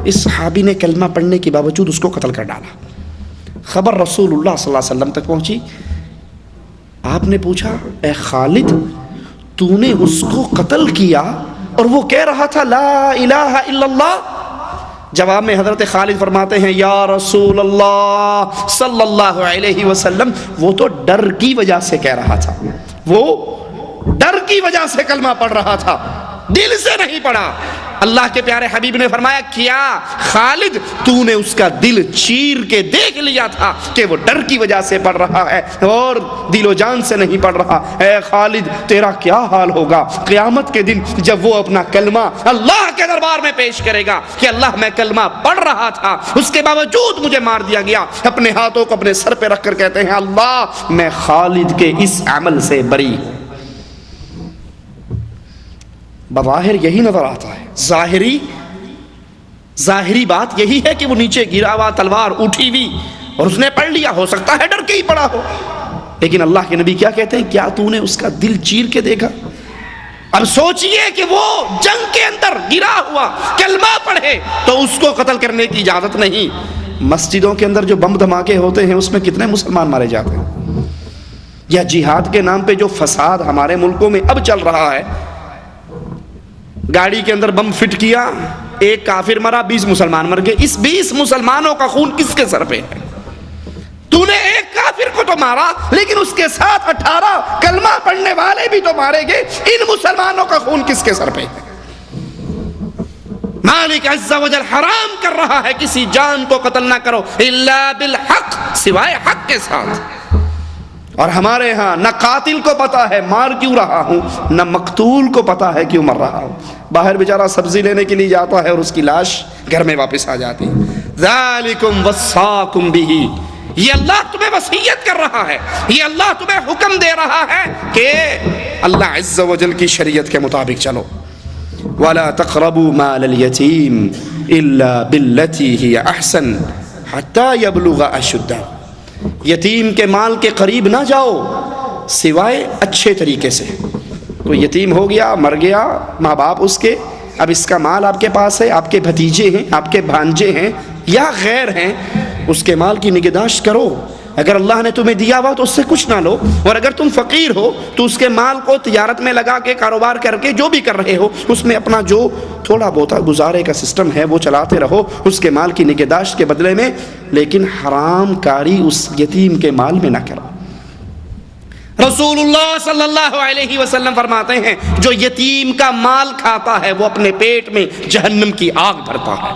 اس صحابی نے کلمہ پڑھنے کے باوجود اس کو قتل کر ڈالا۔ خبر رسول اللہ صلی اللہ علیہ وسلم تک پہنچی، آپ نے پوچھا اے خالد تو نے اس کو قتل کیا اور وہ کہہ رہا تھا لا الہ الا اللہ؟ جواب میں حضرت خالد فرماتے ہیں یا رسول اللہ صلی اللہ علیہ وسلم وہ تو ڈر کی وجہ سے کہہ رہا تھا، وہ ڈر کی وجہ سے کلمہ پڑھ رہا تھا، دل سے نہیں پڑھا۔ اللہ کے پیارے حبیب نے فرمایا کیا خالد تو نے اس کا دل چیر کے دیکھ لیا تھا کہ وہ ڈر کی وجہ سے پڑھ رہا ہے اور دل و جان سے نہیں پڑھ رہا؟ اے خالد تیرا کیا حال ہوگا قیامت کے دن جب وہ اپنا کلمہ اللہ کے دربار میں پیش کرے گا کہ اللہ میں کلمہ پڑھ رہا تھا اس کے باوجود مجھے مار دیا گیا، اپنے ہاتھوں کو اپنے سر پہ رکھ کر کہتے ہیں اللہ میں خالد کے اس عمل سے بری ہوں۔ بظاہر یہی نظر آتا ہے، ظاہری بات یہی ہے کہ وہ نیچے گرا ہوا، تلوار اٹھی ہوئی اور اس نے پڑھ لیا، ہو سکتا ہے ڈر کے ہی پڑا ہو، لیکن اللہ کے نبی کیا کہتے ہیں کیا تو نے اس کا دل چیر کے دیکھا؟ اب سوچئے کہ وہ جنگ کے اندر گرا ہوا کلمہ پڑھے تو اس کو قتل کرنے کی اجازت نہیں۔ مسجدوں کے اندر جو بم دھماکے ہوتے ہیں اس میں کتنے مسلمان مارے جاتے ہیں، یا جہاد کے نام پہ جو فساد ہمارے ملکوں میں اب چل رہا ہے، گاڑی کے اندر بم فٹ کیا، ایک کافر مرا، 20 مسلمان مر گئے، اس 20 مسلمانوں کا خون کس کے سر پہ ہے؟ تو نے ایک کافر کو تو مارا لیکن اس کے ساتھ 18 کلمہ پڑھنے والے بھی تو مارے گئے، ان مسلمانوں کا خون کس کے سر پہ ہے؟ مالک عز و جل حرام کر رہا ہے کسی جان کو قتل نہ کرو الا بالحق، سوائے حق کے ساتھ۔ اور ہمارے ہاں نہ قاتل کو پتا ہے مار کیوں رہا ہوں، نہ مقتول کو پتا ہے کیوں مر رہا ہوں، باہر بیچارہ سبزی لینے کے لیے جاتا ہے اور اس کی لاش گھر میں واپس آ جاتی ہے۔ ذالکم وصاکم بہ، یہ اللہ تمہیں وصیت کر رہا ہے، یہ اللہ تمہیں حکم دے رہا ہے کہ اللہ عز و جل کی شریعت کے مطابق چلو۔ وَلَا تَقْرَبُوا مَالَ الْيَتِيمِ إِلَّا بِالَّتِي هِيَ أَحْسَنُ حَتَّى يَبْلُغَ أَشُدَّهُ، یتیم کے مال کے قریب نہ جاؤ سوائے اچھے طریقے سے۔ کوئی یتیم ہو گیا، مر گیا، ماں باپ اس کے، اب اس کا مال آپ کے پاس ہے، آپ کے بھتیجے ہیں، آپ کے بھانجے ہیں یا غیر ہیں، اس کے مال کی نگہداشت کرو۔ اگر اللہ نے تمہیں دیا ہوا تو اس سے کچھ نہ لو، اور اگر تم فقیر ہو تو اس کے مال کو تجارت میں لگا کے، کاروبار کر کے، جو بھی کر رہے ہو اس میں اپنا جو تھوڑا بہت گزارے کا سسٹم ہے وہ چلاتے رہو اس کے مال کی نگہداشت کے بدلے میں، لیکن حرام کاری اس یتیم کے مال میں نہ کرو۔ رسول اللہ صلی اللہ علیہ وسلم فرماتے ہیں جو یتیم کا مال کھاتا ہے وہ اپنے پیٹ میں جہنم کی آگ بھرتا ہے۔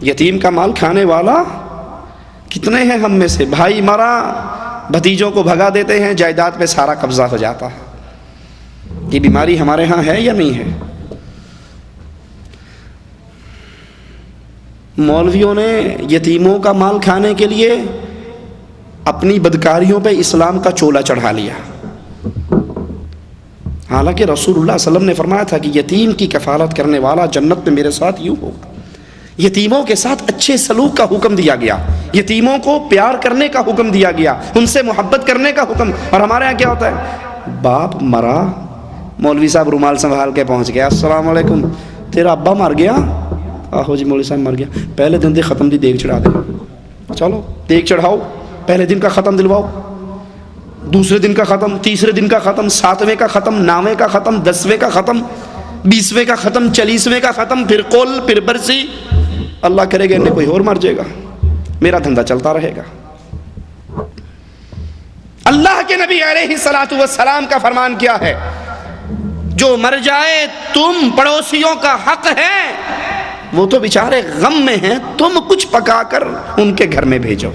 یتیم کا مال کھانے والا کتنے ہیں ہم میں سے؟ بھائی مرا، بھتیجوں کو بھگا دیتے ہیں، جائیداد پہ سارا قبضہ ہو جاتا ہے۔ یہ بیماری ہمارے ہاں ہے یا نہیں ہے؟ مولویوں نے یتیموں کا مال کھانے کے لیے اپنی بدکاریوں پہ اسلام کا چولا چڑھا لیا، حالانکہ رسول اللہ صلی اللہ علیہ وسلم نے فرمایا تھا کہ یتیم کی کفالت کرنے والا جنت میں میرے ساتھ یوں ہوگا۔ یتیموں کے ساتھ اچھے سلوک کا حکم دیا گیا، یتیموں کو پیار کرنے کا حکم دیا گیا، ان سے محبت کرنے کا حکم۔ اور ہمارے یہاں کیا ہوتا ہے، باپ مرا، مولوی صاحب رومال سنبھال کے پہنچ گیا، السلام علیکم، تیرا ابا مر گیا؟ آہو جی مولوی صاحب مر گیا، پہلے دن دی ختم دی دیگ چڑھا دے، چلو دیگ چڑھاؤ، پہلے دن کا ختم دلواؤ، دوسرے دن کا ختم، تیسرے دن کا ختم، 7ویں کا ختم، 9ویں کا ختم، 10ویں کا ختم، 20ویں کا ختم، 40ویں کا ختم، پھر قول، پھر برسی۔ اللہ کرے گا انہیں کوئی اور مر جائے گا، میرا دھندا چلتا رہے گا۔ اللہ کے نبی علیہ السلام کا فرمان کیا ہے؟ جو مر جائے تم پڑوسیوں کا حق ہے، وہ تو بیچارے غم میں ہیں، تم کچھ پکا کر ان کے گھر میں بھیجو،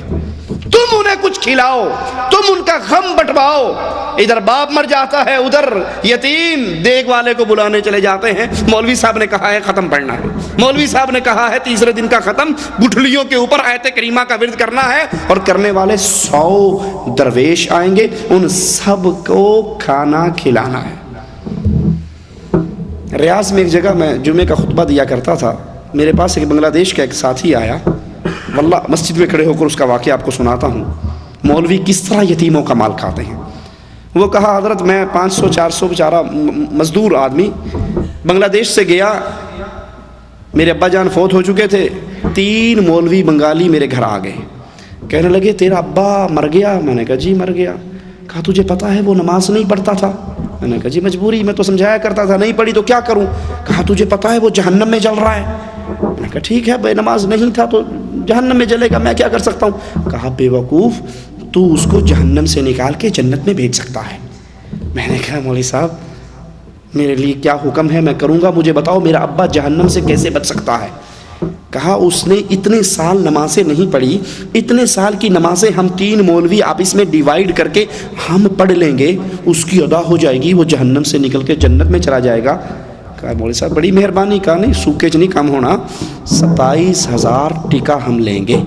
تم انہیں کچھ کھلاؤ، تم ان کا غم بٹواؤ۔ ادھر باپ مر جاتا ہے، ادھر یتیم دیگ والے کو بلانے چلے جاتے ہیں، مولوی صاحب نے کہا ہے ختم پڑھنا ہے، مولوی صاحب نے کہا ہے تیسرے دن کا ختم، گٹھلیوں کے اوپر آیت کریمہ کا ورد کرنا ہے، اور کرنے والے 100 درویش آئیں گے، ان سب کو کھانا کھلانا ہے۔ ریاض میں ایک جگہ میں جمعے کا خطبہ دیا کرتا تھا، میرے پاس ایک بنگلہ دیش کا ایک ساتھی آیا، واللہ مسجد میں کھڑے ہو کر اس کا واقعہ آپ کو سناتا ہوں، مولوی کس طرح یتیموں کا مال کھاتے ہیں۔ وہ کہا حضرت میں 500 400 بیچارہ مزدور آدمی بنگلہ دیش سے گیا، میرے ابا جان فوت ہو چکے تھے، 3 مولوی بنگالی میرے گھر آ گئے، کہنے لگے تیرا ابا مر گیا؟ میں نے کہا جی مر گیا۔ کہا تجھے پتا ہے وہ نماز نہیں پڑھتا تھا؟ میں نے کہا جی مجبوری، میں تو سمجھایا کرتا تھا، نہیں پڑھی تو کیا کروں؟ کہا تجھے پتا ہے وہ جہنم میں جل رہا ہے؟ میں نے کہا ٹھیک ہے بے نماز نہیں تھا تو جہنم میں جلے گا، میں کیا کر سکتا ہوں؟ کہا بے وقوف، تو اس کو جہنم سے نکال کے جنت میں بھیج سکتا ہے۔ میں نے کہا مولوی صاحب میرے لیے کیا حکم ہے، میں کروں گا، مجھے بتاؤ میرا ابا جہنم سے کیسے بچ سکتا ہے؟ کہا اس نے اتنے سال نمازیں نہیں پڑھی، اتنے سال کی نمازیں ہم 3 مولوی آپس میں ڈیوائیڈ کر کے ہم پڑھ لیں گے، اس کی ادا ہو جائے گی، وہ جہنم سے نکل کے جنت میں چلا جائے گا۔ کہا مولوی صاحب بڑی مہربانی۔ کہا نہیں سوکیج نہیں کم ہونا، 27,000 ٹکا ہم لیں گے،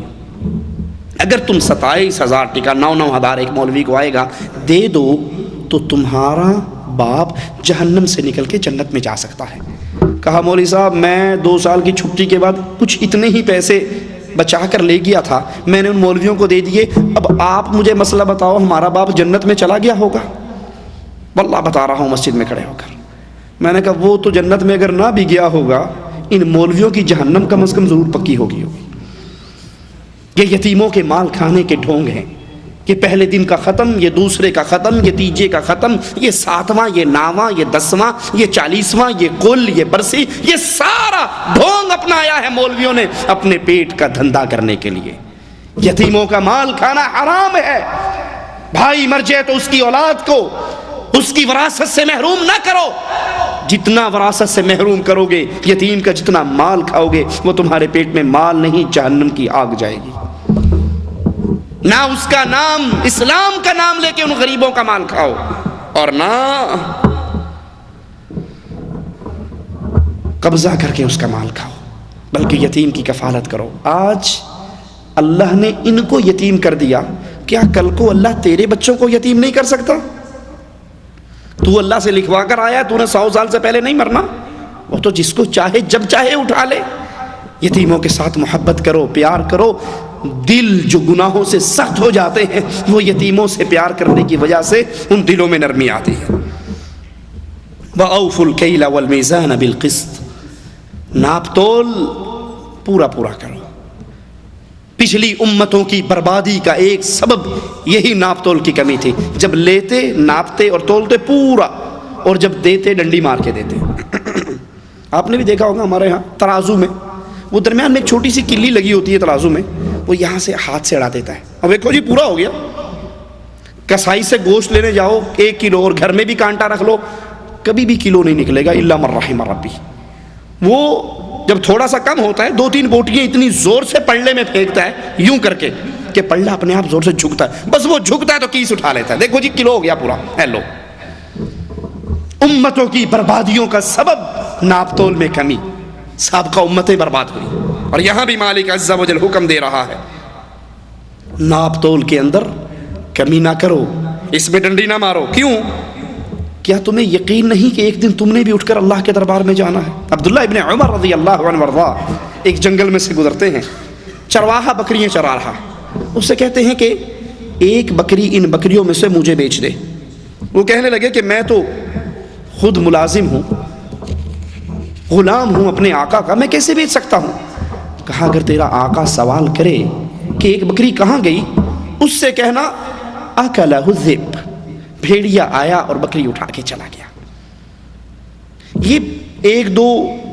اگر تم 27,000 ٹکا 9,000 ایک مولوی کو آئے گا دے دو تو تمہارا باپ جہنم سے نکل کے جنت میں جا سکتا ہے۔ کہا مولوی صاحب میں 2 سال کی چھٹی کے بعد کچھ اتنے ہی پیسے بچا کر لے گیا تھا، میں نے ان مولویوں کو دے دیے، اب آپ مجھے مسئلہ بتاؤ ہمارا باپ جنت میں چلا گیا ہوگا؟ واللہ بتا رہا ہوں مسجد میں کھڑے ہو کر۔ میں نے کہا وہ تو جنت میں اگر نہ بھی گیا ہوگا، ان مولویوں کی جہنم کم از کم ضرور پکی ہوگی۔ یہ یتیموں کے مال کھانے کے ڈھونگ ہیں کہ پہلے دن کا ختم، یہ دوسرے کا ختم، یہ تیجے کا ختم، یہ 7واں، یہ 9واں، یہ 10واں، یہ 40واں، یہ کل، یہ برسی، یہ سارا ڈھونگ اپنایا ہے مولویوں نے اپنے پیٹ کا دھندا کرنے کے لیے۔ یتیموں کا مال کھانا حرام ہے۔ بھائی مر جائے تو اس کی اولاد کو اس کی وراثت سے محروم نہ کرو، جتنا وراثت سے محروم کرو گے، یتیم کا جتنا مال کھاؤ گے، وہ تمہارے پیٹ میں مال نہیں جہنم کی آگ جائے گی۔ نہ اس کا نام اسلام کا نام لے کے ان غریبوں کا مال کھاؤ، اور نہ قبضہ کر کے اس کا مال کھاؤ، بلکہ یتیم کی کفالت کرو۔ آج اللہ نے ان کو یتیم کر دیا، کیا کل کو اللہ تیرے بچوں کو یتیم نہیں کر سکتا؟ تو اللہ سے لکھوا کر آیا، تو نے 100 سال سے پہلے نہیں مرنا، وہ تو جس کو چاہے جب چاہے اٹھا لے۔ یتیموں کے ساتھ محبت کرو، پیار کرو۔ دل جو گناہوں سے سخت ہو جاتے ہیں وہ یتیموں سے پیار کرنے کی وجہ سے ان دلوں میں نرمی آتی ہے۔ وَأَوْفُوا الْكَيْلَ وَالْمِيزَانَ بِالْقِسْطِ، ناپ تول پورا پورا کرو۔ پچھلی امتوں کی بربادی کا ایک سبب یہی ناپ تول کی کمی تھی، جب لیتے ناپتے اور تولتے پورا، اور جب دیتے ڈنڈی مار کے دیتے۔ آپ نے بھی دیکھا ہوگا ہمارے ہاں ترازو میں وہ درمیان میں ایک چھوٹی سی کلی لگی ہوتی ہے ترازو میں، وہ یہاں سے ہاتھ سے اڑا دیتا ہے، اب دیکھو جی پورا ہو گیا۔ کسائی سے گوشت لینے جاؤ 1 کلو، اور گھر میں بھی کانٹا رکھ لو، کبھی بھی کلو نہیں نکلے گا، الا من رحم ربی۔ وہ جب تھوڑا سا کم ہوتا ہے 2-3 بوٹیاں اتنی زور سے پلڑے میں پھینکتا ہے یوں کر کے کہ پلڑا اپنے آپ زور سے جھکتا ہے، بس وہ جھکتا ہے تو کیس اٹھا لیتا ہے، دیکھو جی کلو ہو گیا پورا، ہیلو۔ امتوں کی بربادیوں کا سبب ناپ تول میں کمی، سابقہ امتیں برباد ہوئی، اور یہاں بھی مالک عز و جل حکم دے رہا ہے ناپ تول کے اندر کمی نہ کرو، اس میں ڈنڈی نہ مارو۔ کیوں؟ کیا تمہیں یقین نہیں کہ ایک دن تم نے بھی اٹھ کر اللہ کے دربار میں جانا ہے؟ عبداللہ ابن عمر رضی اللہ عنہ وارضاہ ایک جنگل میں سے گزرتے ہیں، چرواہا بکریاں چرا رہا، اس سے کہتے ہیں کہ ایک بکری ان بکریوں میں سے مجھے بیچ دے۔ وہ کہنے لگے کہ میں تو خود ملازم ہوں، غلام ہوں اپنے آقا کا، میں کیسے بیچ سکتا ہوں؟ کہا اگر تیرا آقا سوال کرے کہ ایک بکری کہاں گئی، اس سے کہنا اکلہ الذئب، بھیڑیا آیا اور بکری اٹھا کے چلا گیا۔ یہ 1-2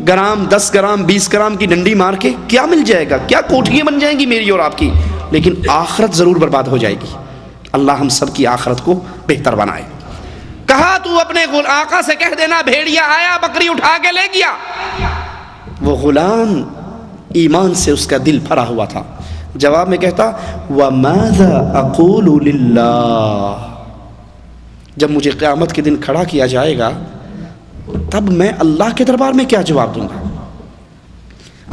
گرام 10 گرام 20 گرام کی ڈنڈی مار کے کیا مل جائے گا؟ کیا کوٹھیاں بن جائیں گی میری اور آپ کی؟ لیکن آخرت ضرور برباد ہو جائے گی۔ اللہ ہم سب کی آخرت کو بہتر بنائے۔ کہا تو اپنے آقا سے کہہ دینا بھیڑیا آیا بکری اٹھا کے لے گیا۔ وہ غلام ایمان سے اس کا دل بھرا ہوا تھا، جواب میں کہتا وَمَاذَا أَقُولُ لِلَّهِ، جب مجھے قیامت کے دن کھڑا کیا جائے گا تب میں اللہ کے دربار میں کیا جواب دوں گا؟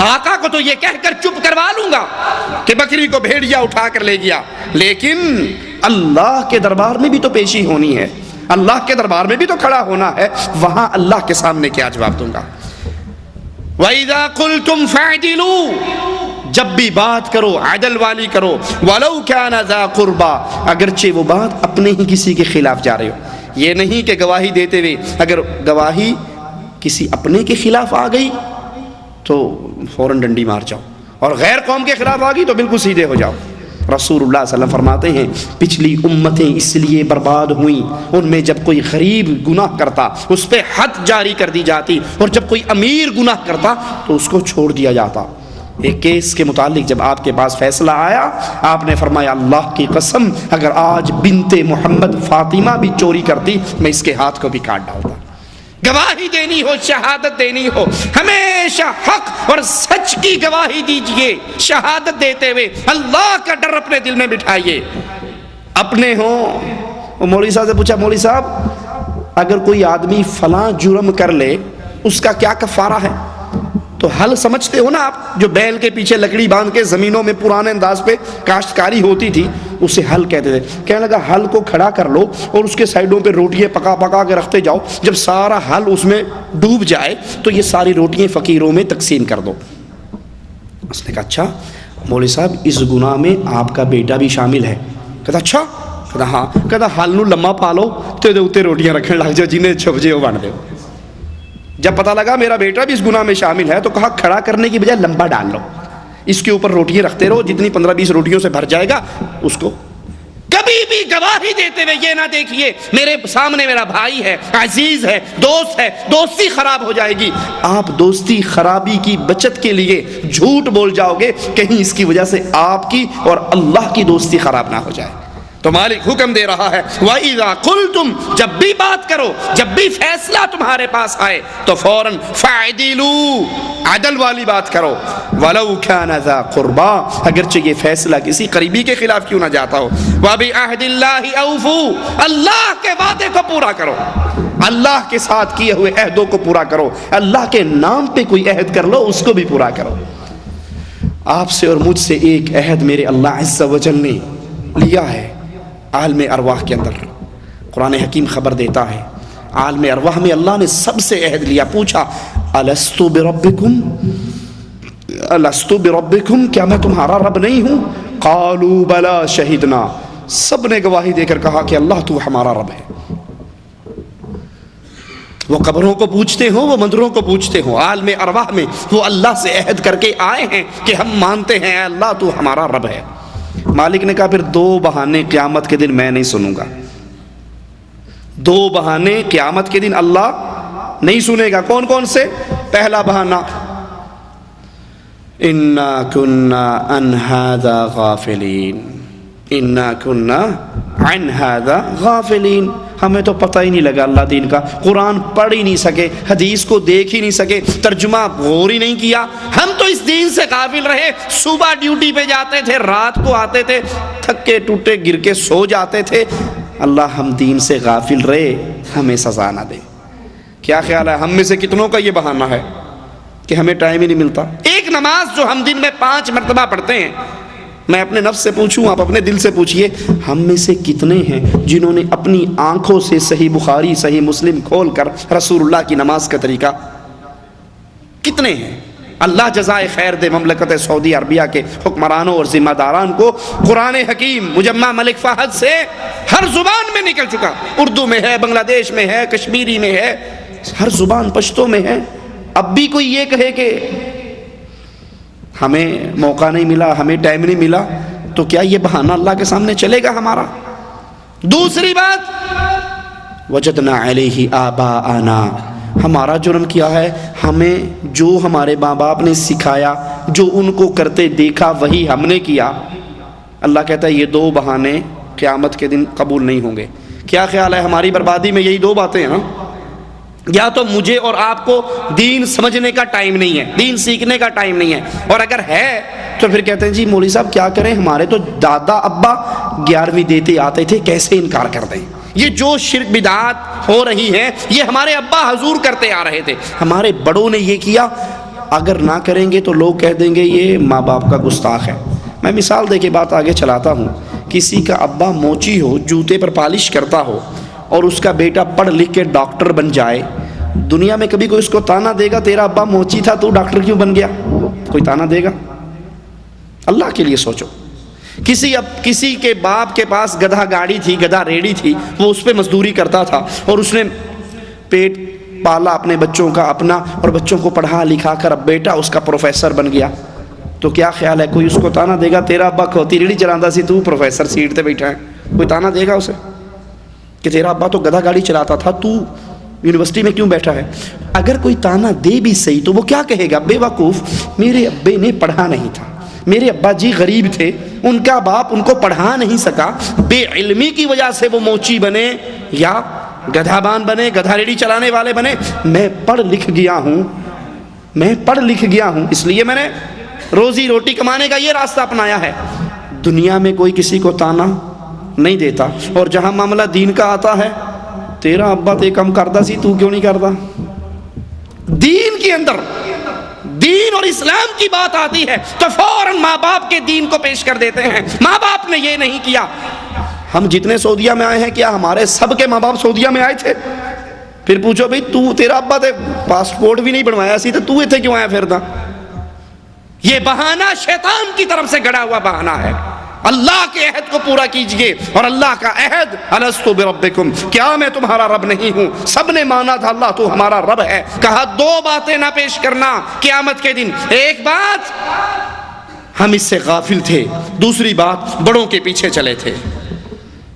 آقا کو تو یہ کہہ کر چپ کروا لوں گا کہ بکری کو بھیڑیا اٹھا کر لے گیا، لیکن اللہ کے دربار میں بھی تو پیشی ہونی ہے۔ اللہ کے دربار میں بھی تو کھڑا ہونا ہے، وہاں اللہ کے سامنے کیا جواب دوں گا؟ وَإِذَا قُلْتُمْ فَاعْدِلُوا، جب بھی بات کرو عدل والی کرو، وَلَوْ كَانَ ذَا قُرْبَى، اگرچہ وہ بات اپنے ہی کسی کے خلاف جا رہے ہو۔ یہ نہیں کہ گواہی دیتے ہوئے اگر گواہی کسی اپنے کے خلاف آ گئی تو فوراً ڈنڈی مار جاؤ، اور غیر قوم کے خلاف آ گئی تو بالکل سیدھے ہو جاؤ۔ رسول اللہ صلی اللہ علیہ وسلم فرماتے ہیں پچھلی امتیں اس لیے برباد ہوئیں، ان میں جب کوئی غریب گناہ کرتا اس پہ حد جاری کر دی جاتی، اور جب کوئی امیر گناہ کرتا تو اس کو چھوڑ دیا جاتا۔ ایک کیس کے متعلق جب آپ کے پاس فیصلہ آیا، آپ نے فرمایا اللہ کی قسم اگر آج بنت محمد فاطمہ بھی چوری کرتی میں اس کے ہاتھ کو بھی کاٹ ڈالتا۔ گواہی دینی ہو، شہادت دینی ہو، ہمیشہ حق اور سچ کی گواہی دیجئے۔ شہادت دیتے ہوئے اللہ کا ڈر اپنے دل میں بٹھائیے۔ اپنے ہوں، وہ مولوی صاحب سے پوچھا مولوی صاحب اگر کوئی آدمی فلاں جرم کر لے اس کا کیا کفارہ ہے؟ تو حل سمجھتے ہو نا آپ، جو بیل کے پیچھے لکڑی باندھ کے زمینوں میں پرانے انداز پہ کاشتکاری ہوتی تھی اسے حل کہتے تھے۔ کہنے لگا حل کو کھڑا کر لو اور اس کے سائیڈوں پہ روٹیاں پکا پکا کے رکھتے جاؤ، جب سارا حل اس میں ڈوب جائے تو یہ ساری روٹیاں فقیروں میں تقسیم کر دو۔ اس نے کہا اچھا مولوی صاحب اس گناہ میں آپ کا بیٹا بھی شامل ہے؟ کہتا اچھا، کہتا ہاں، کہتا حل نو لمبا پالو تے اوتے روٹیاں رکھنے لگ جاؤ، جنہیں چھپ جے وہ بن دے۔ جب پتہ لگا میرا بیٹا بھی اس گناہ میں شامل ہے تو کہا کھڑا کرنے کی بجائے لمبا ڈال لو، اس کے اوپر روٹیاں رکھتے رہو، جتنی 15-20 روٹیوں سے بھر جائے گا اس کو۔ کبھی بھی گواہی دیتے ہوئے یہ نہ دیکھیے میرے سامنے میرا بھائی ہے، عزیز ہے، دوست ہے، دوستی خراب ہو جائے گی۔ آپ دوستی خرابی کی بچت کے لیے جھوٹ بول جاؤ گے، کہیں اس کی وجہ سے آپ کی اور اللہ کی دوستی خراب نہ ہو جائے۔ تو مالک حکم دے رہا ہے وَإِذَا قُلْتُمْ، جب بھی بات کرو، جب بھی فیصلہ تمہارے پاس آئے تو فوراً فَاعْدِلُوا، عدل والی بات کرو، وَلَوْ كَانَ ذَا قُرْبَى، اگرچہ یہ فیصلہ کسی قریبی کے خلاف کیوں نہ جاتا ہو۔ وَبِعَهْدِ اللَّهِ أَوْفُوا، اللہ کے وعدے کو پورا کرو، اللہ کے ساتھ کیے ہوئے عہدوں کو پورا کرو، اللہ کے نام پہ کوئی عہد کر لو اس کو بھی پورا کرو۔ آپ سے اور مجھ سے ایک عہد میرے اللہ عز و جل نے لیا ہے عالم ارواح کے اندر۔ قرآن حکیم خبر دیتا ہے عالم ارواح میں اللہ نے سب سے عہد لیا، پوچھا الستو بربکم، الستو بربکم، کیا میں تمہارا رب نہیں ہوں؟ قالوا بلا شہدنا، سب نے گواہی دے کر کہا کہ اللہ تو ہمارا رب ہے۔ وہ قبروں کو پوچھتے ہوں، وہ مندروں کو پوچھتے ہوں، عالم ارواح میں وہ اللہ سے عہد کر کے آئے ہیں کہ ہم مانتے ہیں اے اللہ تو ہمارا رب ہے۔ مالک نے کہا پھر 2 بہانے قیامت کے دن میں نہیں سنوں گا، 2 بہانے قیامت کے دن اللہ نہیں سنے گا۔ کون کون سے؟ پہلا بہانہ انا کنا عن ھذا غافلین، انا کنا عن ھذا غافلین، ہمیں تو پتہ ہی نہیں لگا اللہ دین کا، قرآن پڑھ ہی نہیں سکے، حدیث کو دیکھ ہی نہیں سکے، ترجمہ غور ہی نہیں کیا، ہم تو اس دین سے غافل رہے، صبح ڈیوٹی پہ جاتے تھے، رات کو آتے تھے، تھکے ٹوٹے گر کے سو جاتے تھے، اللہ ہم دین سے غافل رہے، ہمیں سزا نہ دے۔ کیا خیال ہے ہم میں سے کتنوں کا یہ بہانہ ہے کہ ہمیں ٹائم ہی نہیں ملتا؟ ایک نماز جو ہم دن میں 5 مرتبہ پڑھتے ہیں، میں اپنے نفس سے پوچھوں، آپ اپنے دل سے پوچھئے، ہم میں سے کتنے ہیں جنہوں نے اپنی آنکھوں سے صحیح بخاری صحیح مسلم کھول کر رسول اللہ کی نماز کا طریقہ، کتنے ہیں؟ اللہ جزائے خیر دے مملکت سعودی عربیہ کے حکمرانوں اور ذمہ داران کو، قرآن حکیم مجمع ملک فہد سے ہر زبان میں نکل چکا، اردو میں ہے، بنگلہ دیش میں ہے، کشمیری میں ہے، ہر زبان پشتو میں ہے۔ اب بھی کوئی یہ کہے کہ ہمیں موقع نہیں ملا، ہمیں ٹائم نہیں ملا، تو کیا یہ بہانہ اللہ کے سامنے چلے گا ہمارا؟ دوسری بات وجدنا علیہ آباءنا، ہمارا جرم کیا ہے؟ ہمیں جو ہمارے ماں باپ نے سکھایا، جو ان کو کرتے دیکھا وہی ہم نے کیا۔ اللہ کہتا ہے یہ 2 بہانے قیامت کے دن قبول نہیں ہوں گے۔ کیا خیال ہے ہماری بربادی میں یہی 2 باتیں ہیں نا؟ یا تو مجھے اور آپ کو دین سمجھنے کا ٹائم نہیں ہے، دین سیکھنے کا ٹائم نہیں ہے، اور اگر ہے تو پھر کہتے ہیں جی مولوی صاحب کیا کریں، ہمارے تو دادا ابا 11ویں دیتے آتے تھے، کیسے انکار کر دیں؟ یہ جو شرک بدعات ہو رہی ہیں یہ ہمارے ابا حضور کرتے آ رہے تھے، ہمارے بڑوں نے یہ کیا، اگر نہ کریں گے تو لوگ کہہ دیں گے یہ ماں باپ کا گستاخ ہے۔ میں مثال دے کے بات آگے چلاتا ہوں، کسی کا ابا موچی ہو، جوتے پر پالش کرتا ہو، اور اس کا بیٹا پڑھ لکھ کے ڈاکٹر بن جائے، دنیا میں کبھی کوئی اس کو تانا دے گا تیرا ابا موچی تھا تو ڈاکٹر کیوں بن گیا؟ کوئی تانا دے گا؟ اللہ کے لیے سوچو. کسی کے باپ کے پاس گدھا گاڑی تھی، گدھا ریڑی تھی، وہ اس پہ مزدوری کرتا تھا اور اس نے پیٹ پالا اپنے بچوں کا اپنا اور بچوں کو پڑھا لکھا کر اب بیٹا اس کا پروفیسر بن گیا. تو کیا خیال ہے کوئی اس کو تانا دے گا تیرا ابا کھوتی ریڑھی چلاتا سی تو پروفیسر سیٹ تے بیٹھا ہے؟ کوئی تانا دے گا اسے کہ تیرا ابا تو گدھا گاڑی چلاتا تھا تو یونیورسٹی میں کیوں بیٹھا ہے؟ اگر کوئی تانا دے بھی صحیح تو وہ کیا کہے گا؟ بے وقوف، میرے ابے نے پڑھا نہیں تھا، میرے ابا جی غریب تھے، ان کا باپ ان کو پڑھا نہیں سکا، بے علمی کی وجہ سے وہ موچی بنے یا گدھا بان بنے، گدھا ریڑھی چلانے والے بنے. میں پڑھ لکھ گیا ہوں، اس لیے میں نے روزی روٹی کمانے کا یہ راستہ اپنایا ہے. دنیا میں کوئی کسی کو تانا نہیں دیتا، اور جہاں معاملہ دین کا آتا ہے تیرا ابا تے کم کردا سی تو کیوں نہیں کردا؟ دین کے اندر دین اور اسلام کی بات آتی ہے تو فوراً ماں باپ کے دین کو پیش کر دیتے ہیں. ماں باپ نے یہ نہیں کیا. ہم جتنے سعودیہ میں آئے ہیں کیا ہمارے سب کے ماں باپ سعودیہ میں آئے تھے؟ پھر پوچھو بھئی تیرا ابا تے پاسپورٹ بھی نہیں بنوایا سی تو اتنے کیوں آیا پھردا؟ یہ بہانہ شیطان کی طرف سے گڑا ہوا بہانہ ہے. اللہ کے عہد کو پورا کیجئے، اور اللہ کا عہد الست بربکم، کیا میں تمہارا رب نہیں ہوں؟ سب نے مانا تھا اللہ تو ہمارا رب ہے. کہا دو باتیں نہ پیش کرنا قیامت کے دن. ایک بات ہم اس سے غافل تھے، دوسری بات بڑوں کے پیچھے چلے تھے.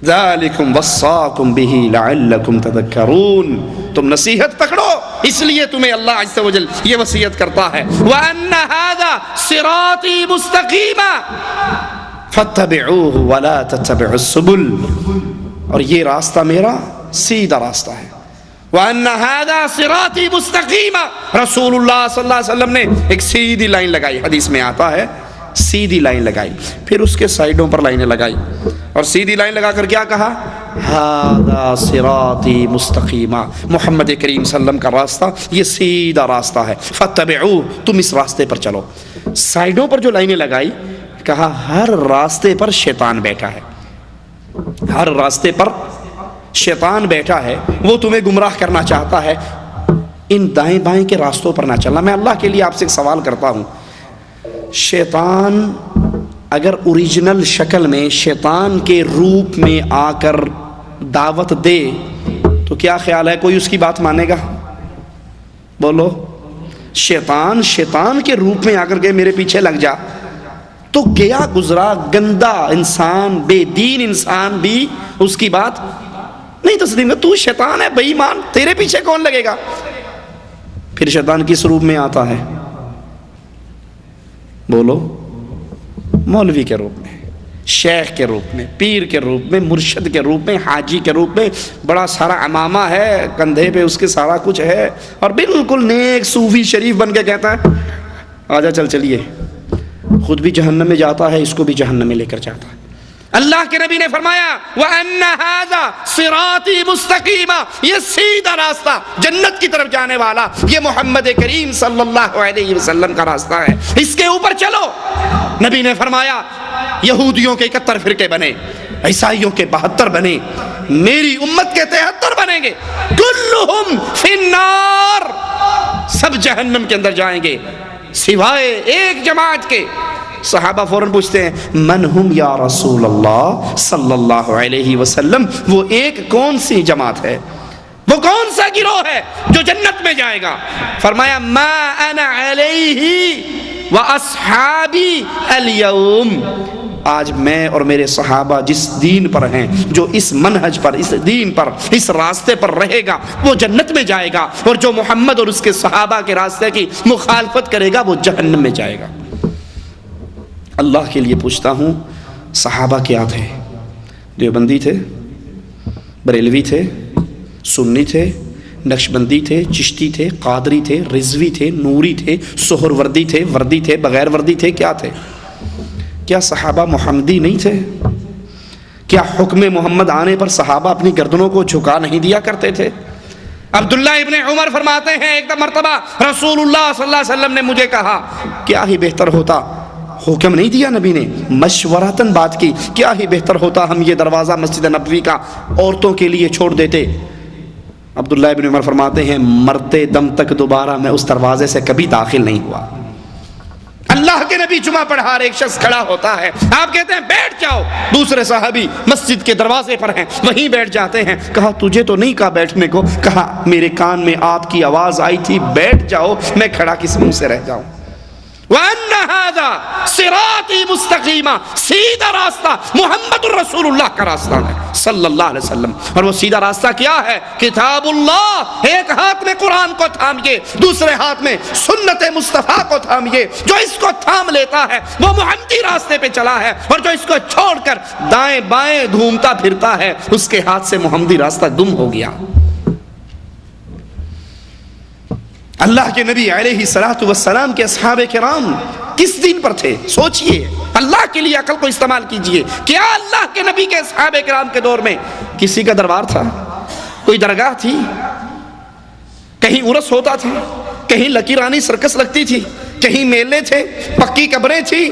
ذالکم وصاکم بہ لعلکم تذکرون، تم نصیحت پکڑو اس لیے تمہیں اللہ عز و جل یہ وصیت کرتا ہے. وَأَنَّ هَذَا صِرَاطِي مُسْتَقِيمًا فَاتَّبِعُوهُ وَلَا تَتَّبِعُوا السُّبُلَ، اور یہ راستہ میرا سیدھا راستہ ہے. وَأَنَّ هَذَا صِرَاطِي مُسْتَقِيمًا، رسول اللہ صلی اللہ علیہ وسلم نے ایک سیدھی لائن لگائی، حدیث میں آتا ہے سیدھی لائن لگائی، پھر اس کے سائیڈوں پر لائنیں لگائی، اور سیدھی لائن لگا کر کیا کہا؟ ہذا صراطی مستقیما، محمد کریم صلی اللہ علیہ وسلم کا راستہ یہ سیدھا راستہ ہے. فاتبعوہ، تم اس راستے پر چلو. سائیڈوں پر جو لائنیں لگائی، کہا ہر راستے پر شیطان بیٹھا ہے، ہر راستے پر شیطان بیٹھا ہے، وہ تمہیں گمراہ کرنا چاہتا ہے. ان دائیں بائیں کے راستوں پر نہ چلنا. میں اللہ کے لیے آپ سے ایک سوال کرتا ہوں، شیطان اگر اوریجنل شکل میں شیطان کے روپ میں آ کر دعوت دے تو کیا خیال ہے کوئی اس کی بات مانے گا؟ بولو. شیطان کے روپ میں آ کر کے میرے پیچھے لگ جا تو گیا گزرا گندا انسان، بے دین انسان بھی اس کی بات نہیں تسلیم کرتا. تو شیطان ہے، بے ایمان، تیرے پیچھے کون لگے گا؟ پھر شیطان کس روپ میں آتا ہے؟ بولو. مولوی کے روپ میں، شیخ کے روپ میں، پیر کے روپ میں، مرشد کے روپ میں، حاجی کے روپ میں. بڑا سارا عمامہ ہے کندھے پہ اس کے، سارا کچھ ہے، اور بالکل نیک صوفی شریف بن کے کہتا ہے آجا چلیے. خود بھی جہنم میں جاتا ہے، اس کو بھی جہنم میں لے کر جاتا ہے. اللہ کے نبی نے فرمایا وَأَنَّ هَذَا صِرَاطِي مُسْتَقِيمًا، یہ سیدھا راستہ جنت کی طرف جانے والا یہ محمد کریم صلی اللہ علیہ وسلم کا راستہ ہے، اس کے اوپر چلو. نبی نے فرمایا یہودیوں کے 71 فرقے بنے، عیسائیوں کے 72 بنے، میری امت کے 73 بنیں گے. کلہم فی النار، سب جہنم کے اندر جائیں گے سوائے ایک جماعت کے. صحابہ فوراً پوچھتے ہیں من ہم یا رسول اللہ صلی اللہ علیہ وسلم، وہ ایک کون سی جماعت ہے، وہ کون سا گروہ ہے جو جنت میں جائے گا؟ فرمایا ما انا علیہ واصحابی اليوم، آج میں اور میرے صحابہ جس دین پر ہیں، جو اس منہج پر، اس دین پر، اس راستے پر رہے گا وہ جنت میں جائے گا، اور جو محمد اور اس کے صحابہ کے راستے کی مخالفت کرے گا وہ جہنم میں جائے گا. اللہ کے لیے پوچھتا ہوں صحابہ کیا تھے؟ دیوبندی تھے، بریلوی تھے، سنی تھے، نقشبندی تھے، چشتی تھے، قادری تھے، رضوی تھے، نوری تھے، سہر وردی تھے، وردی تھے، بغیر وردی تھے، کیا تھے؟ کیا صحابہ محمدی نہیں تھے؟ کیا حکم محمد آنے پر صحابہ اپنی گردنوں کو جھکا نہیں دیا کرتے تھے؟ عبداللہ ابن عمر فرماتے ہیں ایک مرتبہ رسول اللہ صلی اللہ علیہ وسلم نے مجھے کہا کیا ہی بہتر ہوتا حکم نہیں دیا نبی نے، مشورتاً بات کی، کیا ہی بہتر ہوتا ہم یہ دروازہ مسجد نبوی کا عورتوں کے لیے چھوڑ دیتے۔ عبداللہ ابن عمر فرماتے ہیں مرتے دم تک دوبارہ میں اس دروازے سے کبھی داخل نہیں ہوا۔ اللہ کے نبی جمعہ پڑھا رہے، ایک شخص کھڑا ہوتا ہے، آپ کہتے ہیں بیٹھ جاؤ، دوسرے صحابی مسجد کے دروازے پر ہیں، وہیں بیٹھ جاتے ہیں۔ کہا تجھے تو نہیں کہا بیٹھنے کو، کہا میرے کان میں آپ کی آواز آئی تھی بیٹھ جاؤ، میں کھڑا کس منہ سے رہ جاؤں۔ وَأَنَّ هَذَا صِرَاطِي مُسْتَقِيمًا، سیدھا راستہ محمد الرسول اللہ کا راستہ ہے صلی اللہ علیہ وسلم۔ اور وہ سیدھا راستہ کیا ہے؟ کتاب اللہ، ایک ہاتھ میں قرآن کو تھامیے، دوسرے ہاتھ میں سنت مصطفیٰ کو تھامیے۔ جو اس کو تھام لیتا ہے وہ محمدی راستے پہ چلا ہے، اور جو اس کو چھوڑ کر دائیں بائیں گھومتا پھرتا ہے اس کے ہاتھ سے محمدی راستہ گم ہو گیا۔ اللہ کے نبی علیہ السلام کے اصحاب کرام کس دین پر تھے؟ سوچئے، اللہ کے لیے عقل کو استعمال کیجئے۔ کیا اللہ کے نبی کے اصحاب کرام کے دور میں کسی کا دربار تھا؟ کوئی درگاہ تھی؟ کہیں عرس ہوتا تھا؟ کہیں لکی رانی سرکس لگتی تھی؟ کہیں میلے تھے؟ پکی قبریں تھی؟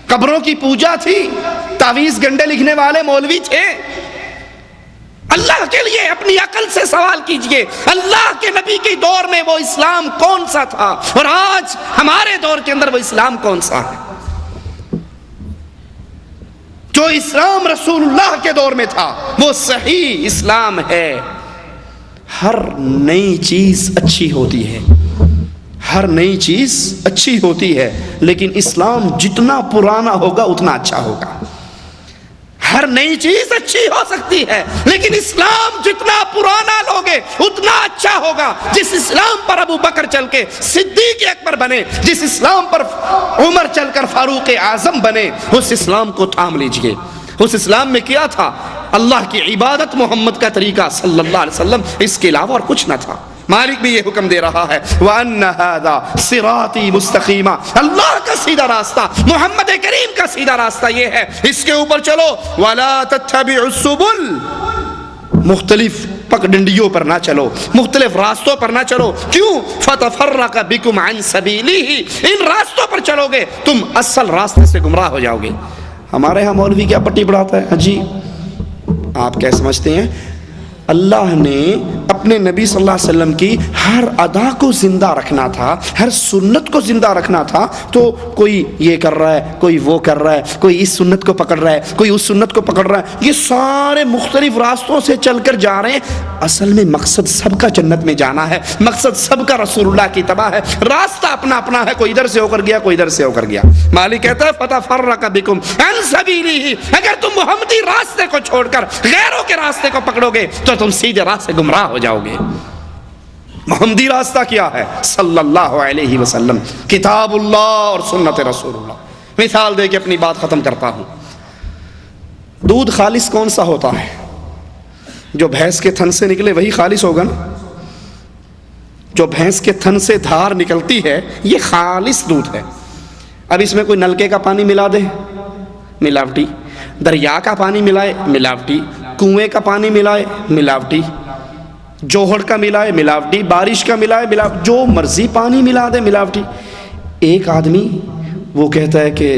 قبروں کی پوجا تھی؟ تعویذ گنڈے لکھنے والے مولوی تھے؟ اللہ کے لیے اپنی عقل سے سوال کیجئے، اللہ کے نبی کے دور میں وہ اسلام کون سا تھا، اور آج ہمارے دور کے اندر وہ اسلام کون سا ہے؟ جو اسلام رسول اللہ کے دور میں تھا وہ صحیح اسلام ہے۔ ہر نئی چیز اچھی ہوتی ہے، ہر نئی چیز اچھی ہوتی ہے، لیکن اسلام جتنا پرانا ہوگا اتنا اچھا ہوگا۔ ہر نئی چیز اچھی ہو سکتی ہے، لیکن اسلام جتنا پرانا لوگے اتنا اچھا ہوگا۔ جس اسلام پر ابو بکر چل کے صدیق اکبر بنے، جس اسلام پر عمر چل کر فاروق اعظم بنے، اس اسلام کو تھام لیجئے۔ اس اسلام میں کیا تھا؟ اللہ کی عبادت، محمد کا طریقہ صلی اللہ علیہ وسلم، اس کے علاوہ اور کچھ نہ تھا۔ مالک بھی یہ حکم دے رہا ہے وَأَنَّ هَذَا صِرَاطِي مُسْتَقِيمًا، اللہ کا سیدھا راستہ، محمد کریم کا سیدھا راستہ یہ ہے، اس کے اوپر چلو۔ وَلَا تَتَّبِعُوا السُّبُلَ، مختلف پگڈنڈیوں پر نہ چلو، مختلف راستوں پر نہ چلو۔ کیوں؟ فَتَفَرَّقَ بِكُمْ عَنْ سَبِيلِهِ، ان راستوں پر چلو گے تم اصل راستے سے گمراہ ہو جاؤ گے۔ ہمارے ہاں مولوی کیا پٹی پڑھاتا ہے؟ جی آپ کیا سمجھتے ہیں؟ اللہ نے اپنے نبی صلی اللہ علیہ وسلم کی ہر ادا کو زندہ رکھنا تھا، ہر سنت کو زندہ رکھنا تھا، تو کوئی یہ کر رہا ہے، کوئی وہ کر رہا ہے، کوئی اس سنت کو پکڑ رہا ہے، کوئی اس سنت کو پکڑ رہا ہے، یہ سارے مختلف راستوں سے چل کر جا رہے ہیں۔ اصل میں مقصد سب کا جنت میں جانا ہے، مقصد سب کا رسول اللہ کی اتباع ہے، راستہ اپنا اپنا ہے، کوئی ادھر سے ہو کر گیا، کوئی ادھر سے ہو کر گیا۔ مالک کہتا ہے فَتَفَرَّقَ بِكُمْ عَنْ سَبِيلِهِ، اگر تم محمدی راستے کو چھوڑ کر غیروں کے راستے کو پکڑو گے تو تم سیدھے راہ سے گمراہ ہو جاؤ گے۔ محمدی راستہ کیا ہے؟ صلی اللہ علیہ وسلم، کتاب اللہ اور سنت رسول اللہ۔ مثال دے کے اپنی بات ختم کرتا ہوں۔ دودھ خالص کون سا ہوتا ہے؟ جو بھینس کے تھن سے نکلے وہی خالص ہوگا نا۔ جو بھینس کے تھن سے دھار نکلتی ہے یہ خالص دودھ ہے۔ اب اس میں کوئی نلکے کا پانی ملا دے، ملاوٹی، دریا کا پانی ملائے، ملاوٹی، کنویں کا پانی ملائے، ملاوٹی، جوہر کا ملائے، ملاوٹی، بارش کا ملائے، ملاوٹی، جو مرضی پانی ملا دے، ملاوٹی۔ ایک آدمی وہ کہتا ہے کہ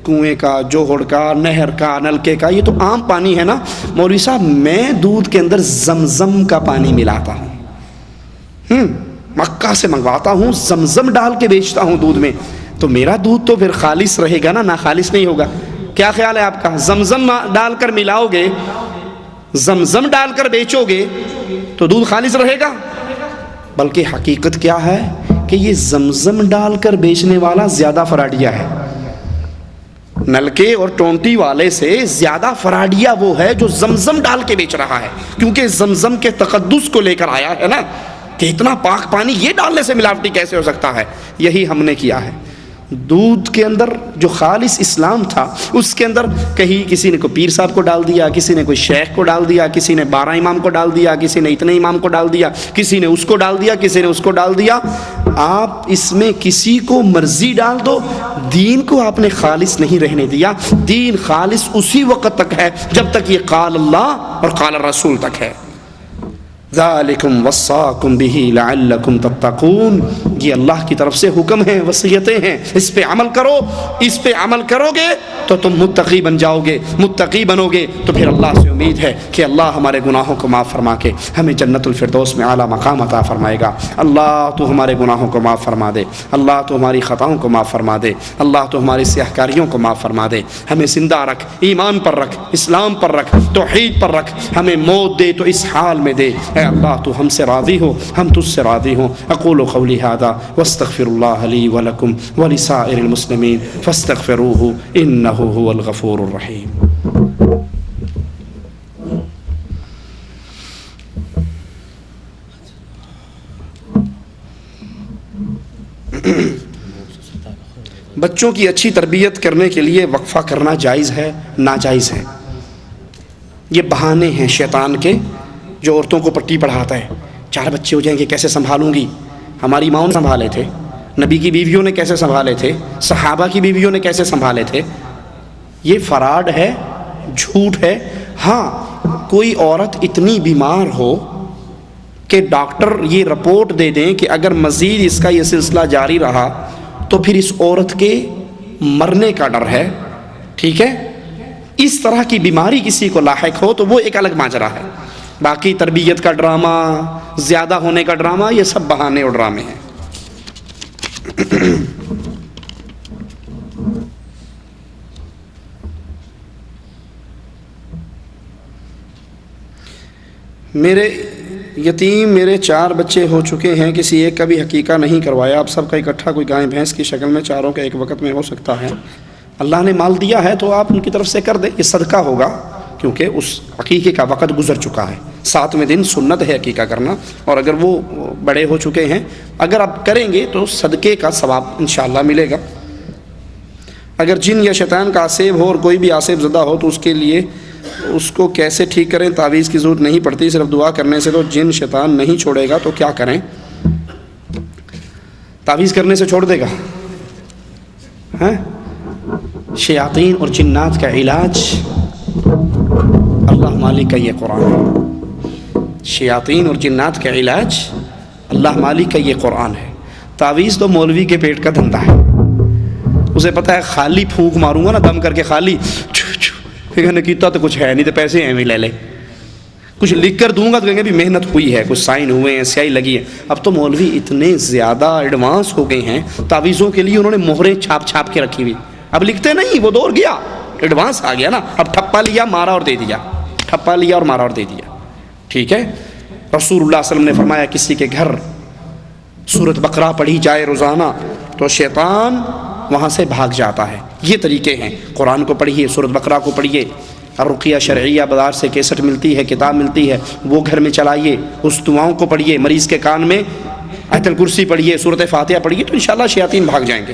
کنویں کا، جوہر کا، نہر کا، نلکے کا یہ تو عام پانی ہے نا، مولوی صاحب میں دودھ کے اندر زمزم کا پانی ملاتا ہوں، مکہ سے منگواتا ہوں، زمزم ڈال کے بیچتا ہوں دودھ میں، تو میرا دودھ تو پھر خالص رہے گا نا، خالص نہیں ہوگا۔ کیا خیال ہے آپ کا؟ زمزم ڈال کر ملاؤ گے، زمزم ڈال کر بیچو گے تو دودھ خالص رہے گا؟ بلکہ حقیقت کیا ہے کہ یہ زمزم ڈال کر بیچنے والا زیادہ فراڈیا ہے۔ نلکے اور ٹونٹی والے سے زیادہ فراڈیا وہ ہے جو زمزم ڈال کے بیچ رہا ہے، کیونکہ زمزم کے تقدس کو لے کر آیا ہے نا، کہ اتنا پاک پانی یہ ڈالنے سے ملاوٹی کیسے ہو سکتا ہے؟ یہی ہم نے کیا ہے۔ دودھ کے اندر جو خالص اسلام تھا اس کے اندر کہیں کسی نے کوئی پیر صاحب کو ڈال دیا، کسی نے کوئی شیخ کو ڈال دیا، کسی نے 12 امام کو ڈال دیا، کسی نے اتنے امام کو ڈال دیا، کسی نے اس کو ڈال دیا، کسی نے اس کو ڈال دیا۔ آپ اس میں کسی کو مرضی ڈال دو، دین کو آپ نے خالص نہیں رہنے دیا۔ دین خالص اسی وقت تک ہے جب تک یہ قال اللہ اور قال الرسول تک ہے۔ ذالکم وصاکم بہ لعلکم تتقون، یہ اللہ کی طرف سے حکم ہیں، وصیتیں ہیں، اس پہ عمل کرو، اس پہ عمل کرو گے تو تم متقی بن جاؤ گے، متقی بنو گے تو پھر اللہ سے امید ہے کہ اللہ ہمارے گناہوں کو معاف فرما کے ہمیں جنت الفردوس میں اعلیٰ مقام عطا فرمائے گا۔ اللہ تو ہمارے گناہوں کو معاف فرما دے، اللہ تو ہماری خطاؤں کو معاف فرما دے، اللہ تو ہماری سیاہ کاریوں کو معاف فرما دے، ہمیں زندہ رکھ، ایمان پر رکھ، اسلام پر رکھ، توحید پر رکھ، ہمیں موت دے تو اس حال میں دے، اے اللہ تو ہم سے راضی ہو، ہم تجھ سے راضی ہوں۔ اقول قولی ھذا واستغفر اللہ لی ولکم ولسائر المسلمین فاستغفروہ انہ هو الغفور الرحیم۔ بچوں کی اچھی تربیت کرنے کے لیے وقفہ کرنا جائز ہے ناجائز ہے؟ یہ بہانے ہیں شیطان کے، جو عورتوں کو پٹی پڑھاتا ہے، 4 بچے ہو جائیں گے کیسے سنبھالوں گی؟ ہماری ماؤں نے سنبھالے تھے، نبی کی بیویوں نے کیسے سنبھالے تھے، صحابہ کی بیویوں نے کیسے سنبھالے تھے؟ یہ فراڈ ہے، جھوٹ ہے۔ ہاں کوئی عورت اتنی بیمار ہو کہ ڈاکٹر یہ رپورٹ دے دیں کہ اگر مزید اس کا یہ سلسلہ جاری رہا تو پھر اس عورت کے مرنے کا ڈر ہے، ٹھیک ہے، اس طرح کی بیماری کسی کو لاحق ہو تو وہ ایک الگ ماجرا ہے۔ باقی تربیت کا ڈرامہ، زیادہ ہونے کا ڈرامہ، یہ سب بہانے اور ڈرامے ہیں۔ میرے 4 بچے ہو چکے ہیں، کسی ایک کا بھی حقیقہ نہیں کروایا، اب سب کا اکٹھا کوئی گائے بھینس کی شکل میں چاروں کا ایک وقت میں ہو سکتا ہے؟ اللہ نے مال دیا ہے تو آپ ان کی طرف سے کر دیں، یہ صدقہ ہوگا، کیونکہ اس عقیقے کا وقت گزر چکا ہے۔ 7ویں دن سنت ہے عقیقہ کرنا، اور اگر وہ بڑے ہو چکے ہیں، اگر آپ کریں گے تو صدقے کا ثواب انشاءاللہ ملے گا۔ اگر جن یا شیطان کا آسیب ہو اور کوئی بھی آسیب زدہ ہو تو اس کے لیے اس کو کیسے ٹھیک کریں؟ تعویذ کی ضرورت نہیں پڑتی، صرف دعا کرنے سے تو جن شیطان نہیں چھوڑے گا، تو کیا کریں؟ تعویذ کرنے سے چھوڑ دے گا؟ ہاں، شیاطین اور جنات کا علاج اللہ مالک کا یہ قرآن ہے۔ شیاطین اور جنات کا علاج اللہ مالک کا یہ قرآن ہے۔ تعویذ تو مولوی کے پیٹ کا دھندا ہے، اسے پتہ ہے خالی پھونک ماروں گا نا، دم کر کے خالی پھر نے کیتا تو کچھ ہے نہیں، تو پیسے ہیں بھی لے لے، کچھ لکھ کر دوں گا تو کہیں گے بھی محنت ہوئی ہے، کچھ سائن ہوئے ہیں، سیاہی لگی ہے۔ اب تو مولوی اتنے زیادہ ایڈوانس ہو گئے ہیں، تعویذوں کے لیے انہوں نے مہریں چھاپ چھاپ کے رکھی ہوئی، اب لکھتے نہیں، وہ دور گیا، ایڈوانس آ گیا نا، اب ٹھپا لیا مارا اور دے دیا، ٹھپا لیا اور مارا اور دے دیا، ٹھیک ہے۔ رسول اللہ صلی اللہ علیہ وسلم نے فرمایا کسی کے گھر سورۃ بقرہ پڑھی جائے روزانہ تو شیطان وہاں سے بھاگ جاتا ہے۔ یہ طریقے ہیں، قرآن کو پڑھیے، سورۃ بقرہ کو پڑھیے، رقیہ شرعیہ بازار سے کیسٹ ملتی ہے، کتاب ملتی ہے، وہ گھر میں چلائیے، اس دعاؤں کو پڑھیے، مریض کے کان میں آیت الکرسی پڑھیے، سورۃ فاتحہ پڑھیے، تو انشاءاللہ شیاطین بھاگ جائیں گے۔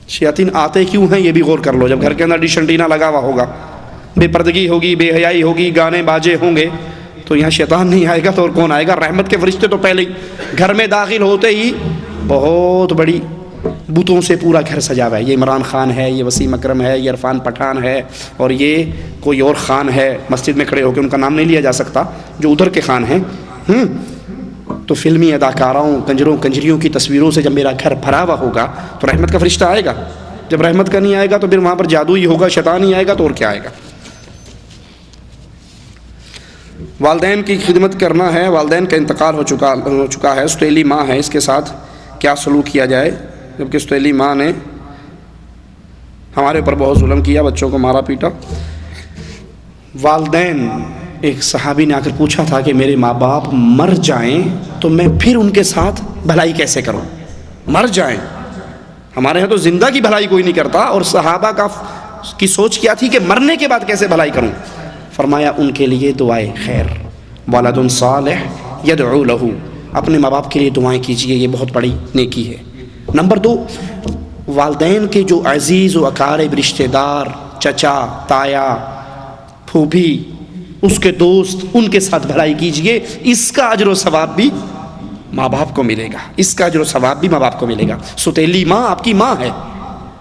شیاطین آتے کیوں ہیں یہ بھی غور کر لو۔ جب گھر کے اندر ڈش انٹینا لگا ہوا ہوگا، بے پردگی ہوگی، بے حیائی ہوگی، گانے باجے ہوں گے، تو یہاں شیطان نہیں آئے گا تو اور کون آئے گا؟ رحمت کے فرشتے تو پہلے ہی گھر میں داخل ہوتے ہی بہت بڑی بتوں سے پورا گھر سجا ہوا ہے، یہ عمران خان ہے، یہ وسیم اکرم ہے، یہ عرفان پٹھان ہے، اور یہ کوئی اور خان ہے، مسجد میں کھڑے ہو کے ان کا نام نہیں لیا جا سکتا، جو ادھر کے خان ہیں۔ تو فلمی اداکاراؤں، کنجروں کنجریوں کی تصویروں سے جب میرا گھر بھرا ہوا ہوگا تو رحمت کا فرشتہ آئے گا؟ جب رحمت کا نہیں آئے گا تو پھر وہاں پر جادو ہی ہوگا، شیطان ہی آئے گا، تو اور کیا آئے گا؟ والدین کی خدمت کرنا ہے، والدین کا انتقال ہو چکا ہے، سوتیلی ماں ہے، اس کے ساتھ کیا سلوک کیا جائے؟ جبکہ سوتیلی ماں نے ہمارے اوپر بہت ظلم کیا، بچوں کو مارا پیٹا۔ والدین، ایک صحابی نے آ کر پوچھا تھا کہ میرے ماں باپ مر جائیں تو میں پھر ان کے ساتھ بھلائی کیسے کروں؟ مر جائیں، ہمارے ہاں تو زندہ کی بھلائی کوئی نہیں کرتا، اور صحابہ کی سوچ کیا تھی کہ مرنے کے بعد کیسے بھلائی کروں؟ فرمایا ان کے لیے دعائے خیر، ولد صالح یدعو لہ، اپنے ماں باپ کے لیے دعائیں کیجئے، یہ بہت بڑی نیکی ہے۔ نمبر 2، والدین کے جو عزیز و اقارب رشتہ دار، چچا، تایا، پھوپھی، اس کے دوست، ان کے ساتھ بھلائی کیجئے، اس کا اجر و ثواب بھی ماں باپ کو ملے گا، اس کا اجر و ثواب بھی ماں باپ کو ملے گا۔ سوتیلی ماں آپ کی ماں ہے،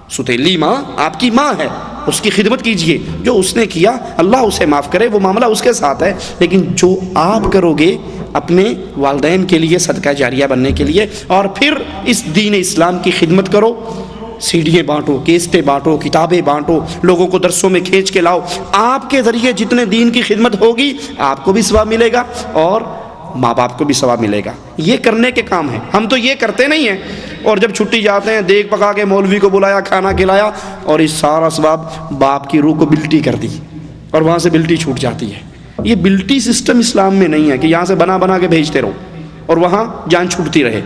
سوتیلی ماں آپ کی ماں ہے، اس کی خدمت کیجئے. جو اس نے کیا اللہ اسے معاف کرے، وہ معاملہ اس کے ساتھ ہے. لیکن جو آپ کرو گے اپنے والدین کے لیے صدقہ جاریہ بننے کے لیے، اور پھر اس دین اسلام کی خدمت کرو، سیڈیاں بانٹو، کیسٹیں بانٹو، کتابیں بانٹو، لوگوں کو درسوں میں کھینچ کے لاؤ. آپ کے ذریعے جتنے دین کی خدمت ہوگی آپ کو بھی ثواب ملے گا اور ماں باپ کو بھی ثواب ملے گا. یہ کرنے کے کام ہیں. ہم تو یہ کرتے نہیں ہیں، اور جب چھٹی جاتے ہیں دیگ پکا کے مولوی کو بلایا، کھانا کھلایا، اور اس سارا ثواب باپ کی روح کو بلٹی کر دی اور وہاں سے بلٹی چھوٹ جاتی ہے. یہ بلٹی سسٹم اسلام میں نہیں ہے کہ یہاں سے بنا بنا کے بھیجتے رہو اور وہاں جان چھوٹتی رہے.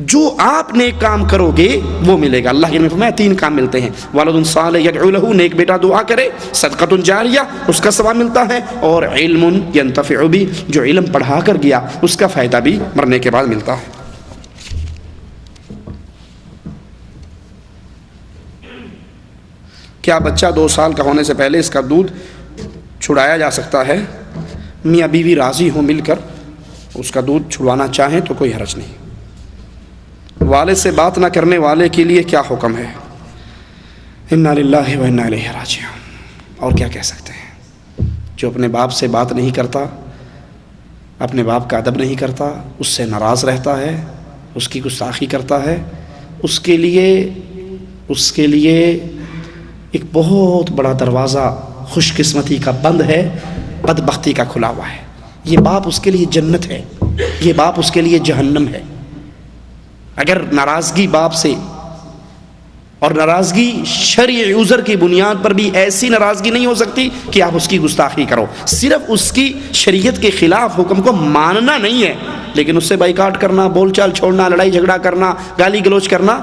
جو آپ نیک کام کرو گے وہ ملے گا. اللہ کے نبی فرمایا 3 کام ملتے ہیں: ولد صالح یدعو لہ، نیک بیٹا دعا کرے، صدقۃ جاریہ، اس کا ثواب ملتا ہے، اور علم ینتفع بہ، جو علم پڑھا کر گیا اس کا فائدہ بھی مرنے کے بعد ملتا ہے. کیا بچہ 2 سال کا ہونے سے پہلے اس کا دودھ چھڑایا جا سکتا ہے؟ میاں بیوی راضی ہوں مل کر اس کا دودھ چھڑوانا چاہیں تو کوئی حرج نہیں. والد سے بات نہ کرنے والے کے لیے کیا حکم ہے؟ انا للہ و انا الیہ راجعون. اور کیا کہہ سکتے ہیں؟ جو اپنے باپ سے بات نہیں کرتا، اپنے باپ کا ادب نہیں کرتا، اس سے ناراض رہتا ہے، اس کی گستاخی کرتا ہے، اس کے لیے ایک بہت بڑا دروازہ خوش قسمتی کا بند ہے، بدبختی کا کھلا ہوا ہے. یہ باپ اس کے لیے جنت ہے، یہ باپ اس کے لیے جہنم ہے. اگر ناراضگی باپ سے، اور ناراضگی شرعی عذر کی بنیاد پر بھی ایسی ناراضگی نہیں ہو سکتی کہ آپ اس کی گستاخی کرو. صرف اس کی شریعت کے خلاف حکم کو ماننا نہیں ہے، لیکن اس سے بائیکاٹ کرنا، بول چال چھوڑنا، لڑائی جھگڑا کرنا، گالی گلوچ کرنا،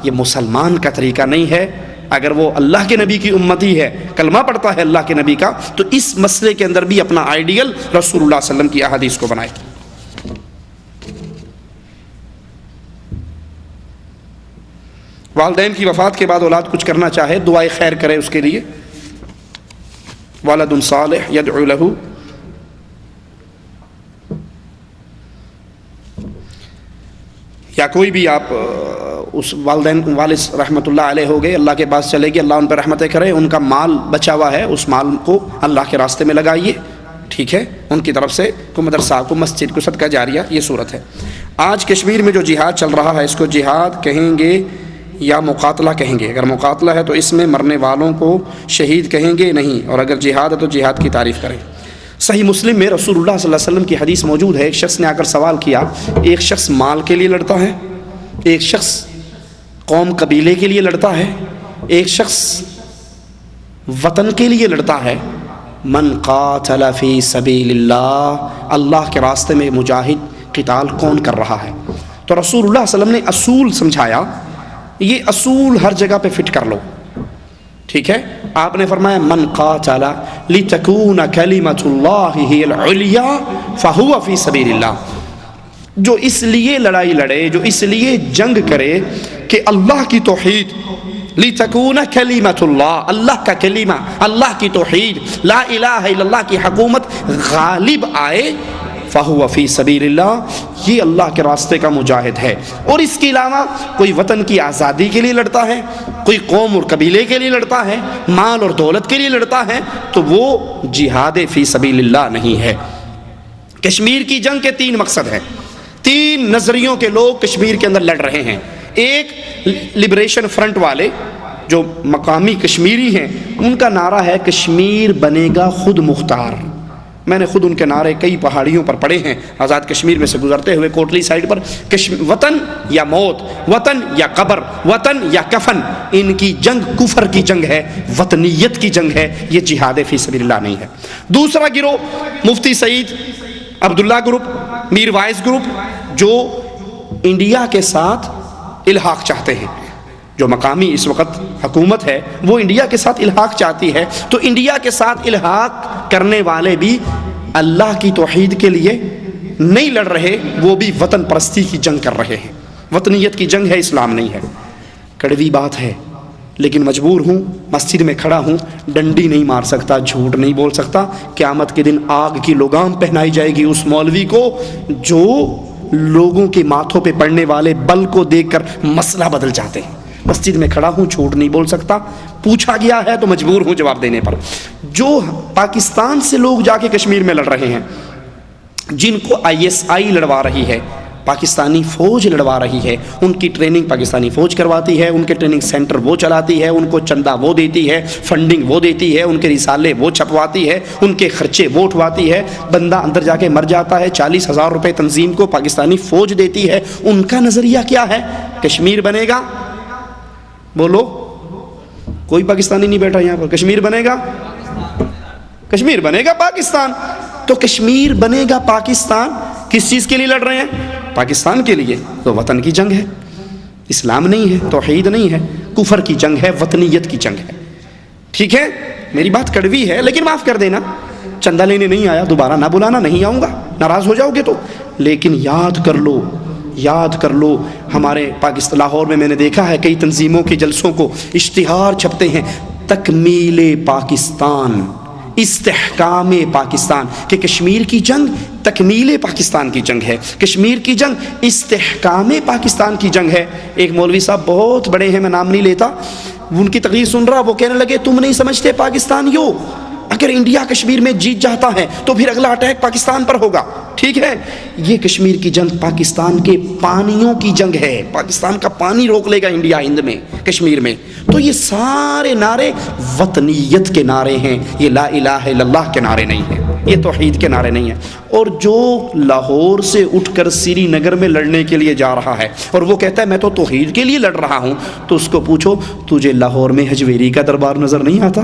یہ مسلمان کا طریقہ نہیں ہے. اگر وہ اللہ کے نبی کی امتی ہے، کلمہ پڑھتا ہے اللہ کے نبی کا، تو اس مسئلے کے اندر بھی اپنا آئیڈیل رسول اللہ صلی اللہ علیہ وسلم کی احادیث کو بنائے. والدین کی وفات کے بعد اولاد کچھ کرنا چاہے، دعائے خیر کرے اس کے لیے. ولد صالح یدعو لہ، یا کوئی بھی آپ اس والد رحمۃ اللہ علیہ ہو گئے، اللہ کے پاس چلے گئے، اللہ ان پہ رحمتیں کرے، ان کا مال بچا ہوا ہے، اس مال کو اللہ کے راستے میں لگائیے. ٹھیک ہے، ان کی طرف سے کوئی مدرسہ، کوئی مسجد، کوئی صدقہ جاریہ، یہ صورت ہے. آج کشمیر میں جو جہاد چل رہا ہے، اس کو جہاد کہیں گے یا مقاتلہ کہیں گے؟ اگر مقاتلہ ہے تو اس میں مرنے والوں کو شہید کہیں گے نہیں، اور اگر جہاد ہے تو جہاد کی تعریف کریں. صحیح مسلم میں رسول اللہ صلی اللہ علیہ وسلم کی حدیث موجود ہے. ایک شخص نے آ کر سوال کیا، ایک شخص مال کے لیے لڑتا ہے، ایک شخص قوم قبیلے کے لیے لڑتا ہے، ایک شخص وطن کے لیے لڑتا ہے. من قاتل فی سبیل اللہ، اللہ کے راستے میں مجاہد قتال کون کر رہا ہے؟ تو رسول اللہ صلی اللہ علیہ وسلم نے اصول سمجھایا. یہ اصول ہر جگہ پہ فٹ کر لو. ٹھیک ہے، آپ نے فرمایا من قاتل لتکون کلمۃ اللہ ہی العلیٰ فہو فی سبیل اللہ. جو اس لیے لڑائی لڑے، جو اس لیے جنگ کرے کہ اللہ کی توحید، لتکون کلمۃ اللہ، اللہ کا کلمہ، اللہ کی توحید، لا الہ الا اللہ کی حکومت غالب آئے، فہو فی سبیل اللہ، یہ اللہ کے راستے کا مجاہد ہے. اور اس کے علاوہ کوئی وطن کی آزادی کے لیے لڑتا ہے، کوئی قوم اور قبیلے کے لیے لڑتا ہے، مال اور دولت کے لیے لڑتا ہے، تو وہ جہاد فی سبیل اللہ نہیں ہے. کشمیر کی جنگ کے 3 مقصد ہیں. 3 نظریوں کے لوگ کشمیر کے اندر لڑ رہے ہیں. ایک لبریشن فرنٹ والے جو مقامی کشمیری ہیں، ان کا نعرہ ہے کشمیر بنے گا خود مختار. میں نے خود ان کے نعرے کئی پہاڑیوں پر پڑھے ہیں آزاد کشمیر میں سے گزرتے ہوئے، کوٹلی سائڈ پر. وطن یا موت، وطن یا قبر، وطن یا کفن. ان کی جنگ کفر کی جنگ ہے، وطنیت کی جنگ ہے، یہ جہاد فی سبیل اللہ نہیں ہے. دوسرا گروہ مفتی سعید عبداللہ گروپ، میر وائز گروپ، جو انڈیا کے ساتھ الحاق چاہتے ہیں. جو مقامی اس وقت حکومت ہے وہ انڈیا کے ساتھ الحاق چاہتی ہے، تو انڈیا کے ساتھ الحاق کرنے والے بھی اللہ کی توحید کے لیے نہیں لڑ رہے، وہ بھی وطن پرستی کی جنگ کر رہے ہیں. وطنیت کی جنگ ہے، اسلام نہیں ہے. کڑوی بات ہے لیکن مجبور ہوں، مسجد میں کھڑا ہوں، ڈنڈی نہیں مار سکتا، جھوٹ نہیں بول سکتا. قیامت کے دن آگ کی لگام پہنائی جائے گی اس مولوی کو جو لوگوں کے ماتھوں پہ پڑنے والے بل کو دیکھ کر مسئلہ بدل جاتے ہیں. مسجد میں کھڑا ہوں، جھوٹ نہیں بول سکتا، پوچھا گیا ہے تو مجبور ہوں جواب دینے پر۔ جو پاکستان سے لوگ جا کے کشمیر میں لڑ رہے ہیں، جن کو ISI لڑوا رہی ہے، پاکستانی فوج لڑوا رہی ہے، ان کی ٹریننگ پاکستانی فوج کرواتی ہے، ان کے ٹریننگ سینٹر وہ چلاتی ہے، ان کو چندہ وہ دیتی ہے، فنڈنگ وہ دیتی ہے، ان کے رسالے وہ چھپواتی ہے، ان کے خرچے وہ اٹھواتی ہے، بندہ اندر جا کے مر جاتا ہے، 40,000 روپے تنظیم کو پاکستانی فوج دیتی ہے۔ ان کا نظریہ کیا ہے؟ کشمیر بنے گا، بولو، کوئی پاکستانی نہیں بیٹھا یہاں پر، کشمیر بنے گا، کشمیر بنے گا پاکستان۔ تو کشمیر بنے گا پاکستان کس چیز کے لیے لڑ رہے ہیں؟ پاکستان کے لیے۔ تو وطن کی جنگ ہے، اسلام نہیں ہے، توحید نہیں ہے، کفر کی جنگ ہے، وطنیت کی جنگ ہے۔ ٹھیک ہے، میری بات کڑوی ہے لیکن معاف کر دینا، چندہ لینے نہیں آیا، دوبارہ نہ بلانا، نہیں آؤں گا، ناراض ہو جاؤ گے تو۔ لیکن یاد کر لو، یاد کر لو، ہمارے پاکستان لاہور میں نے دیکھا ہے کئی تنظیموں کے جلسوں کو اشتہار چھپتے ہیں، تکمیل پاکستان، استحکام پاکستان، کہ کشمیر کی جنگ تکمیل پاکستان کی جنگ ہے، کشمیر کی جنگ استحکام پاکستان کی جنگ ہے۔ ایک مولوی صاحب بہت بڑے ہیں، میں نام نہیں لیتا، ان کی تقریر سن رہا، وہ کہنے لگے تم نہیں سمجھتے پاکستان یو، اگر انڈیا کشمیر میں جیت جاتا ہے تو پھر اگلا اٹیک پاکستان پر ہوگا۔ ٹھیک ہے، یہ کشمیر کی جنگ پاکستان کے پانیوں کی جنگ ہے، پاکستان کا پانی روک لے گا انڈیا ہند میں، کشمیر میں۔ تو یہ سارے نعرے وطنیت کے نعرے ہیں، یہ لا الہ الا اللہ کے نعرے نہیں ہیں، یہ توحید کے نعرے نہیں ہیں۔ اور جو لاہور سے اٹھ کر سری نگر میں لڑنے کے لیے جا رہا ہے اور وہ کہتا ہے میں تو توحید کے لیے لڑ رہا ہوں، تو اس کو پوچھو تجھے لاہور میں حجویری کا دربار نظر نہیں آتا؟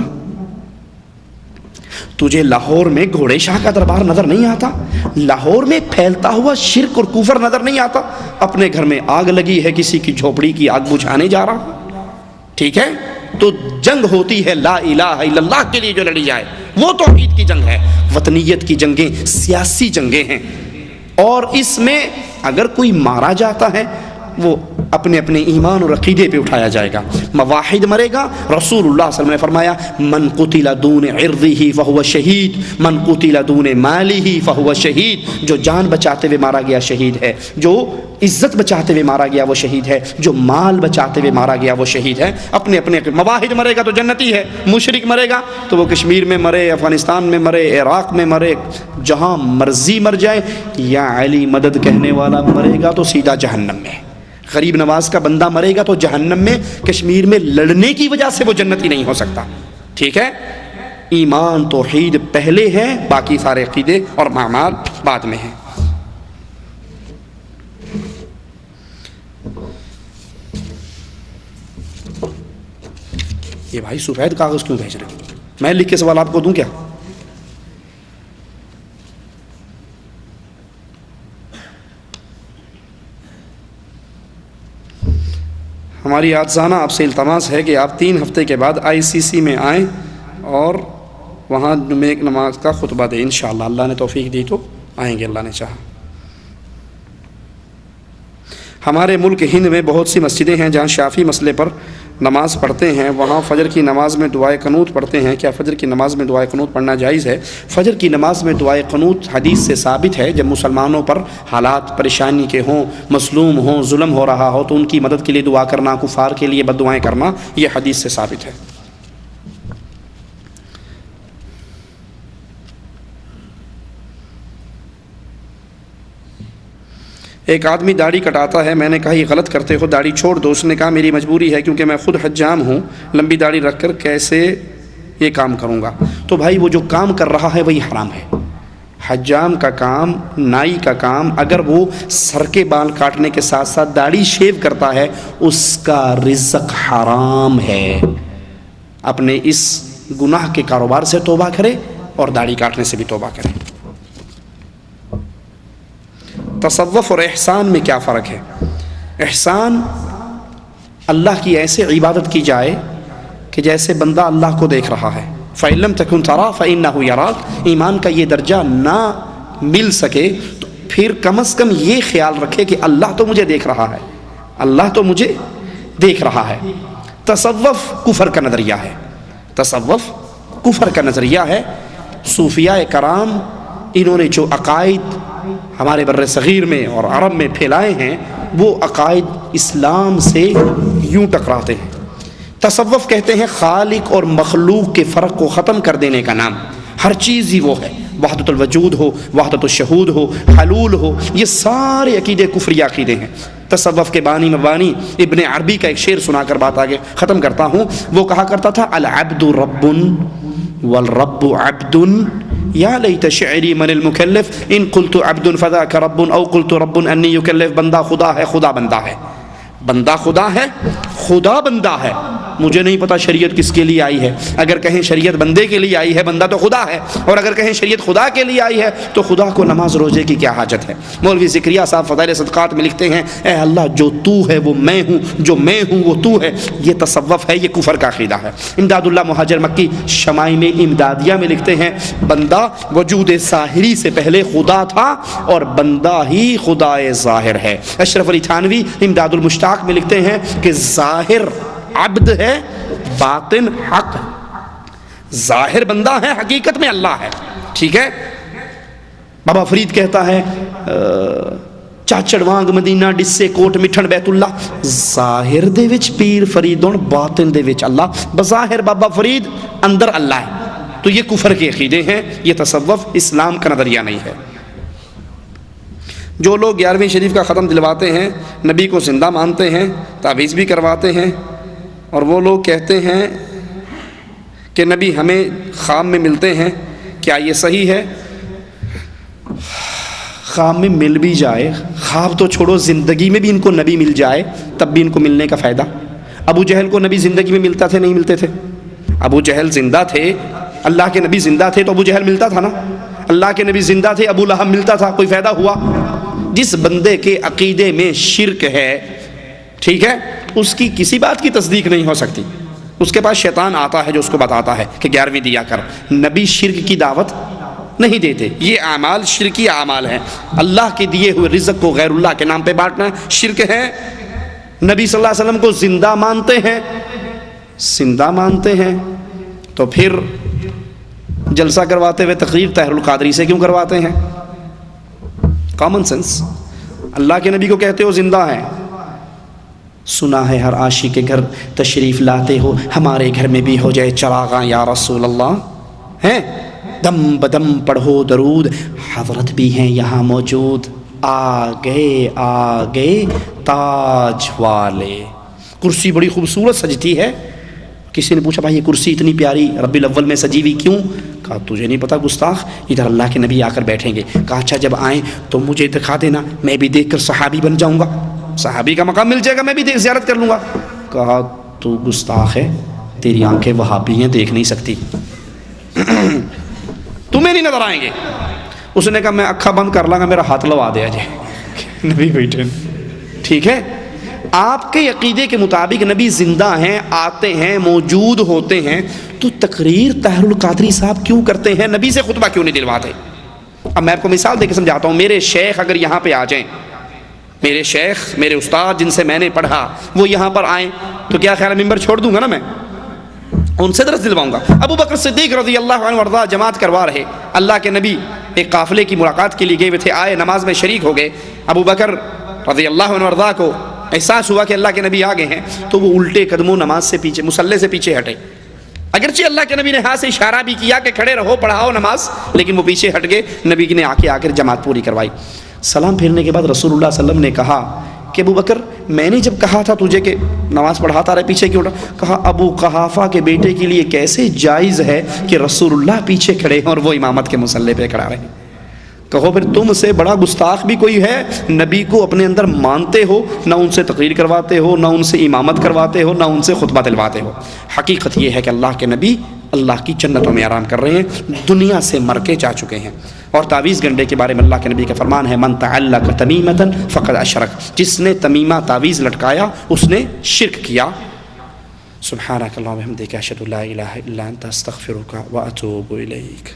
تجھے لاہور میں گھوڑے شاہ کا دربار نظر نہیں آتا؟ لاہور میں پھیلتا ہوا شرک اور کفر نظر نہیں آتا؟ اپنے گھر میں آگ لگی ہے، کسی کی جھوپڑی کی آگ بجھانے جا رہا۔ ٹھیک ہے، تو جنگ ہوتی ہے لا الہ الا اللہ کے لیے جو لڑی جائے، وہ توحید کی جنگ ہے۔ وطنیت کی جنگیں سیاسی جنگیں ہیں، اور اس میں اگر کوئی مارا جاتا ہے وہ اپنے اپنے ایمان اور عقیدے پہ اٹھایا جائے گا۔ مواحد مرے گا، رسول اللہ صلی اللہ علیہ وسلم نے فرمایا من قتل دون عرضه فهو شہید، من قتل دون ماله فهو شہید، جو جان بچاتے ہوئے مارا گیا شہید ہے، جو عزت بچاتے ہوئے مارا گیا وہ شہید ہے، جو مال بچاتے ہوئے مارا گیا وہ شہید ہے۔ اپنے اپنے مواحد مرے گا تو جنتی ہے، مشرک مرے گا تو وہ کشمیر میں مرے، افغانستان میں مرے، عراق میں مرے، جہاں مرضی مر جائے، یا علی مدد کہنے والا مرے گا تو سیدھا جہنم میں، غریب نواز کا بندہ مرے گا تو جہنم میں، کشمیر میں لڑنے کی وجہ سے وہ جنتی نہیں ہو سکتا۔ ٹھیک ہے، ایمان توحید پہلے ہے، باقی سارے عقیدے اور اعمال بعد میں ہیں۔ یہ بھائی سفید کاغذ کیوں بھیج رہے ہیں؟ میں لکھ کے سوال آپ کو دوں کیا؟ ہماری عاجزانہ آپ سے التماس ہے کہ آپ 3 ہفتے کے بعد ICC میں آئیں اور وہاں جمعے کی نماز کا خطبہ دیں انشاءاللہ، اللہ نے توفیق دی تو آئیں گے، اللہ نے چاہا۔ ہمارے ملک ہند میں بہت سی مسجدیں ہیں جہاں شافعی مسئلے پر نماز پڑھتے ہیں، وہاں فجر کی نماز میں دعائے قنوت پڑھتے ہیں، کیا فجر کی نماز میں دعائے قنوت پڑھنا جائز ہے؟ فجر کی نماز میں دعائے قنوت حدیث سے ثابت ہے، جب مسلمانوں پر حالات پریشانی کے ہوں، مظلوم ہوں، ظلم ہو رہا ہو تو ان کی مدد کے لیے دعا کرنا، کفار کے لیے بد دعائیں کرنا، یہ حدیث سے ثابت ہے۔ ایک آدمی داڑھی کٹاتا ہے، میں نے کہا یہ غلط کرتے ہو، داڑھی چھوڑ دو۔ اس نے کہا میری مجبوری ہے کیونکہ میں خود حجام ہوں، لمبی داڑھی رکھ کر کیسے یہ کام کروں گا؟ تو بھائی وہ جو کام کر رہا ہے وہی حرام ہے۔ حجام کا کام، نائی کا کام، اگر وہ سر کے بال کاٹنے کے ساتھ ساتھ داڑھی شیو کرتا ہے اس کا رزق حرام ہے۔ اپنے اس گناہ کے کاروبار سے توبہ کرے اور داڑھی کاٹنے سے بھی توبہ کرے۔ تصوف اور احسان میں کیا فرق ہے؟ احسان اللہ کی ایسے عبادت کی جائے کہ جیسے بندہ اللہ کو دیکھ رہا ہے۔ فَإِن لَمْ تَكُنْ تَرَاهُ فَإِنَّهُ يَرَاكَ۔ ایمان کا یہ درجہ نہ مل سکے تو پھر کم از کم یہ خیال رکھے کہ اللہ تو مجھے دیکھ رہا ہے، اللہ تو مجھے دیکھ رہا ہے۔ تصوف کفر کا نظریہ ہے، تصوف کفر کا نظریہ ہے۔ صوفیاء کرام انہوں نے جو عقائد ہمارے بر صغیر میں اور عرب میں پھیلائے ہیں وہ عقائد اسلام سے یوں ٹکراتے ہیں۔ تصوف کہتے ہیں خالق اور مخلوق کے فرق کو ختم کر دینے کا نام، ہر چیز ہی وہ ہے، وحدت الوجود ہو، وحدت الشہود ہو، حلول ہو، یہ سارے عقیدے کفری عقیدے ہیں۔ تصوف کے بانی مبانی ابن عربی کا ایک شعر سنا کر بات آگے ختم کرتا ہوں۔ وہ کہا کرتا تھا العبد رب والرب عبد یا لیت شعری من المکلف ان قلت عبد فذاک رب او قلت رب انی یکلف۔ بندہ خدا ہے، خدا بندہ ہے، بندہ خدا ہے، خدا بندہ ہے۔ مجھے نہیں پتا شریعت کس کے لیے آئی ہے، اگر کہیں شریعت بندے کے لیے آئی ہے بندہ تو خدا ہے، اور اگر کہیں شریعت خدا کے لیے آئی ہے تو خدا کو نماز روزے کی کیا حاجت ہے۔ مولوی زکریا صاحب فضائل صدقات میں لکھتے ہیں اے اللہ جو تو ہے وہ میں ہوں، جو میں ہوں وہ تو ہے۔ یہ تصوف ہے، یہ کفر کا عقیدہ ہے۔ امداد اللہ مہاجر مکی شمائم امدادیہ میں لکھتے ہیں بندہ وجود ظاہری سے پہلے خدا تھا اور بندہ ہی خدا ظاہر ہے۔ اشرف علی تھانوی امداد المشتاق میں لکھتے ہیں کہ ظاہر عبد ہے، باطن حق، ظاہر بندہ ہے، حقیقت میں اللہ ہے۔ ٹھیک ہے، بابا فرید کہتا ہے چاچڑ وانگ مدینہ ڈسے کوٹ مٹھن بیت اللہ، ظاہر دے وچ پیر فریدون، باطن دے وچ اللہ۔ بظاہر بابا فرید، اندر اللہ ہے۔ تو یہ کفر کے عقیدے ہیں، یہ تصوف اسلام کا نظریہ نہیں ہے۔ جو لوگ 11ویں شریف کا ختم دلواتے ہیں، نبی کو زندہ مانتے ہیں، تعویذ بھی کرواتے ہیں، اور وہ لوگ کہتے ہیں کہ نبی ہمیں خواب میں ملتے ہیں، کیا یہ صحیح ہے؟ خواب میں مل بھی جائے، خواب تو چھوڑو، زندگی میں بھی ان کو نبی مل جائے تب بھی ان کو ملنے کا فائدہ۔ ابو جہل کو نبی زندگی میں ملتا تھے نہیں ملتے تھے؟ ابو جہل زندہ تھے، اللہ کے نبی زندہ تھے تو ابو جہل ملتا تھا نا۔ اللہ کے نبی زندہ تھے، ابو لہب ملتا تھا، کوئی فائدہ ہوا؟ جس بندے کے عقیدے میں شرک ہے، ٹھیک ہے، اس کی کسی بات کی تصدیق نہیں ہو سکتی۔ اس کے پاس شیطان آتا ہے جو اس کو بتاتا ہے کہ 11ویں دیا کر۔ نبی شرک کی دعوت نہیں دیتے، یہ اعمال شرکی اعمال ہیں۔ اللہ کے دیے ہوئے رزق کو غیر اللہ کے نام پہ بانٹنا شرک ہے۔ نبی صلی اللہ علیہ وسلم کو زندہ مانتے ہیں، زندہ مانتے ہیں تو پھر جلسہ کرواتے ہوئے تقریر طاہر القادری سے کیوں کرواتے ہیں؟ Common sense. اللہ کے نبی کو کہتے ہو زندہ ہیں، سنا ہے ہر عاشق کے گھر تشریف لاتے ہو، ہمارے گھر میں بھی ہو جائے چراغاں یا رسول اللہ، ہیں دم بدم پڑھو درود، حضرت بھی ہیں یہاں موجود، آگے تاج والے۔ کرسی بڑی خوبصورت سجتی ہے۔ کسی نے پوچھا بھائی یہ کرسی اتنی پیاری ربیع الاول میں سجی ہوئی کیوں؟ کہا تجھے نہیں پتا گستاخ، ادھر اللہ کے نبی آ کر بیٹھیں گے۔ کہا اچھا جب آئیں تو مجھے دکھا دینا، میں بھی دیکھ کر صحابی بن جاؤں گا، صحابی کا مقام مل جائے گا، میں بھی زیارت کر لوں گا۔ کہا تو گستاخ ہے، تیری آنکھیں وہابی ہیں، دیکھ نہیں سکتی، تمہیں نہیں نظر آئیں گے۔ اس نے کہا میں اکھا بند کر لاں گا، میرا ہاتھ لوا دیا جائے۔ نبی بیٹھے، ٹھیک ہے، آپ کے عقیدے کے مطابق نبی زندہ ہیں، آتے ہیں، موجود ہوتے ہیں، تو تقریر طاہر القادری صاحب کیوں کرتے ہیں؟ نبی سے خطبہ کیوں نہیں دلواتے؟ اب میں آپ کو مثال دے کے سمجھاتا ہوں۔ میرے شیخ اگر یہاں پہ آ جائیں، میرے شیخ، میرے استاد جن سے میں نے پڑھا، وہ یہاں پر آئیں تو کیا خیال ہے ممبر چھوڑ دوں گا نا؟ میں ان سے درس دلواؤں گا۔ ابو بکر صدیق رضی اللہ عنہ وارضاہ جماعت کروا رہے، اللہ کے نبی ایک قافلے کی ملاقات کے لیے گئے ہوئے تھے، آئے نماز میں شریک ہو گئے۔ ابو بکر رضی اللہ عنہ وارضاہ کو احساس ہوا کہ اللہ کے نبی آ گئے ہیں، تو وہ الٹے قدموں نماز سے پیچھے، مصلی سے پیچھے ہٹے۔ اگرچہ اللہ کے نبی نے ہاتھ سے اشارہ بھی کیا کہ کھڑے رہو پڑھاؤ نماز، لیکن وہ پیچھے ہٹ گئے۔ نبی نے آ کر جماعت پوری کروائی۔ سلام پھیرنے کے بعد رسول اللہ صلی اللہ علیہ وسلم نے کہا کہ ابو بکر میں نے جب کہا تھا تجھے کہ نماز پڑھاتا رہے پیچھے کیوں اٹھا؟ کہا ابو قحافہ کے بیٹے کے لیے کیسے جائز ہے کہ رسول اللہ پیچھے کھڑے ہیں اور وہ امامت کے مصلی پہ کھڑا رہے؟ کہو پھر تم سے بڑا گستاخ بھی کوئی ہے؟ نبی کو اپنے اندر مانتے ہو، نہ ان سے تقریر کرواتے ہو، نہ ان سے امامت کرواتے ہو، نہ ان سے خطبہ دلواتے ہو۔ حقیقت یہ ہے کہ اللہ کے نبی اللہ کی جنتوں میں آرام کر رہے ہیں، دنیا سے مر کے جا چکے ہیں۔ اور تعویذ گنڈے کے بارے میں اللہ کے نبی کا فرمان ہے من تعلق تمیمۃ فقد اشرک، جس نے تمیمہ تعویذ لٹکایا اس نے شرک کیا۔ سبحانک اللہم وبحمدک اشہد ان لا الہ الا انت استغفرک واتوب الیک۔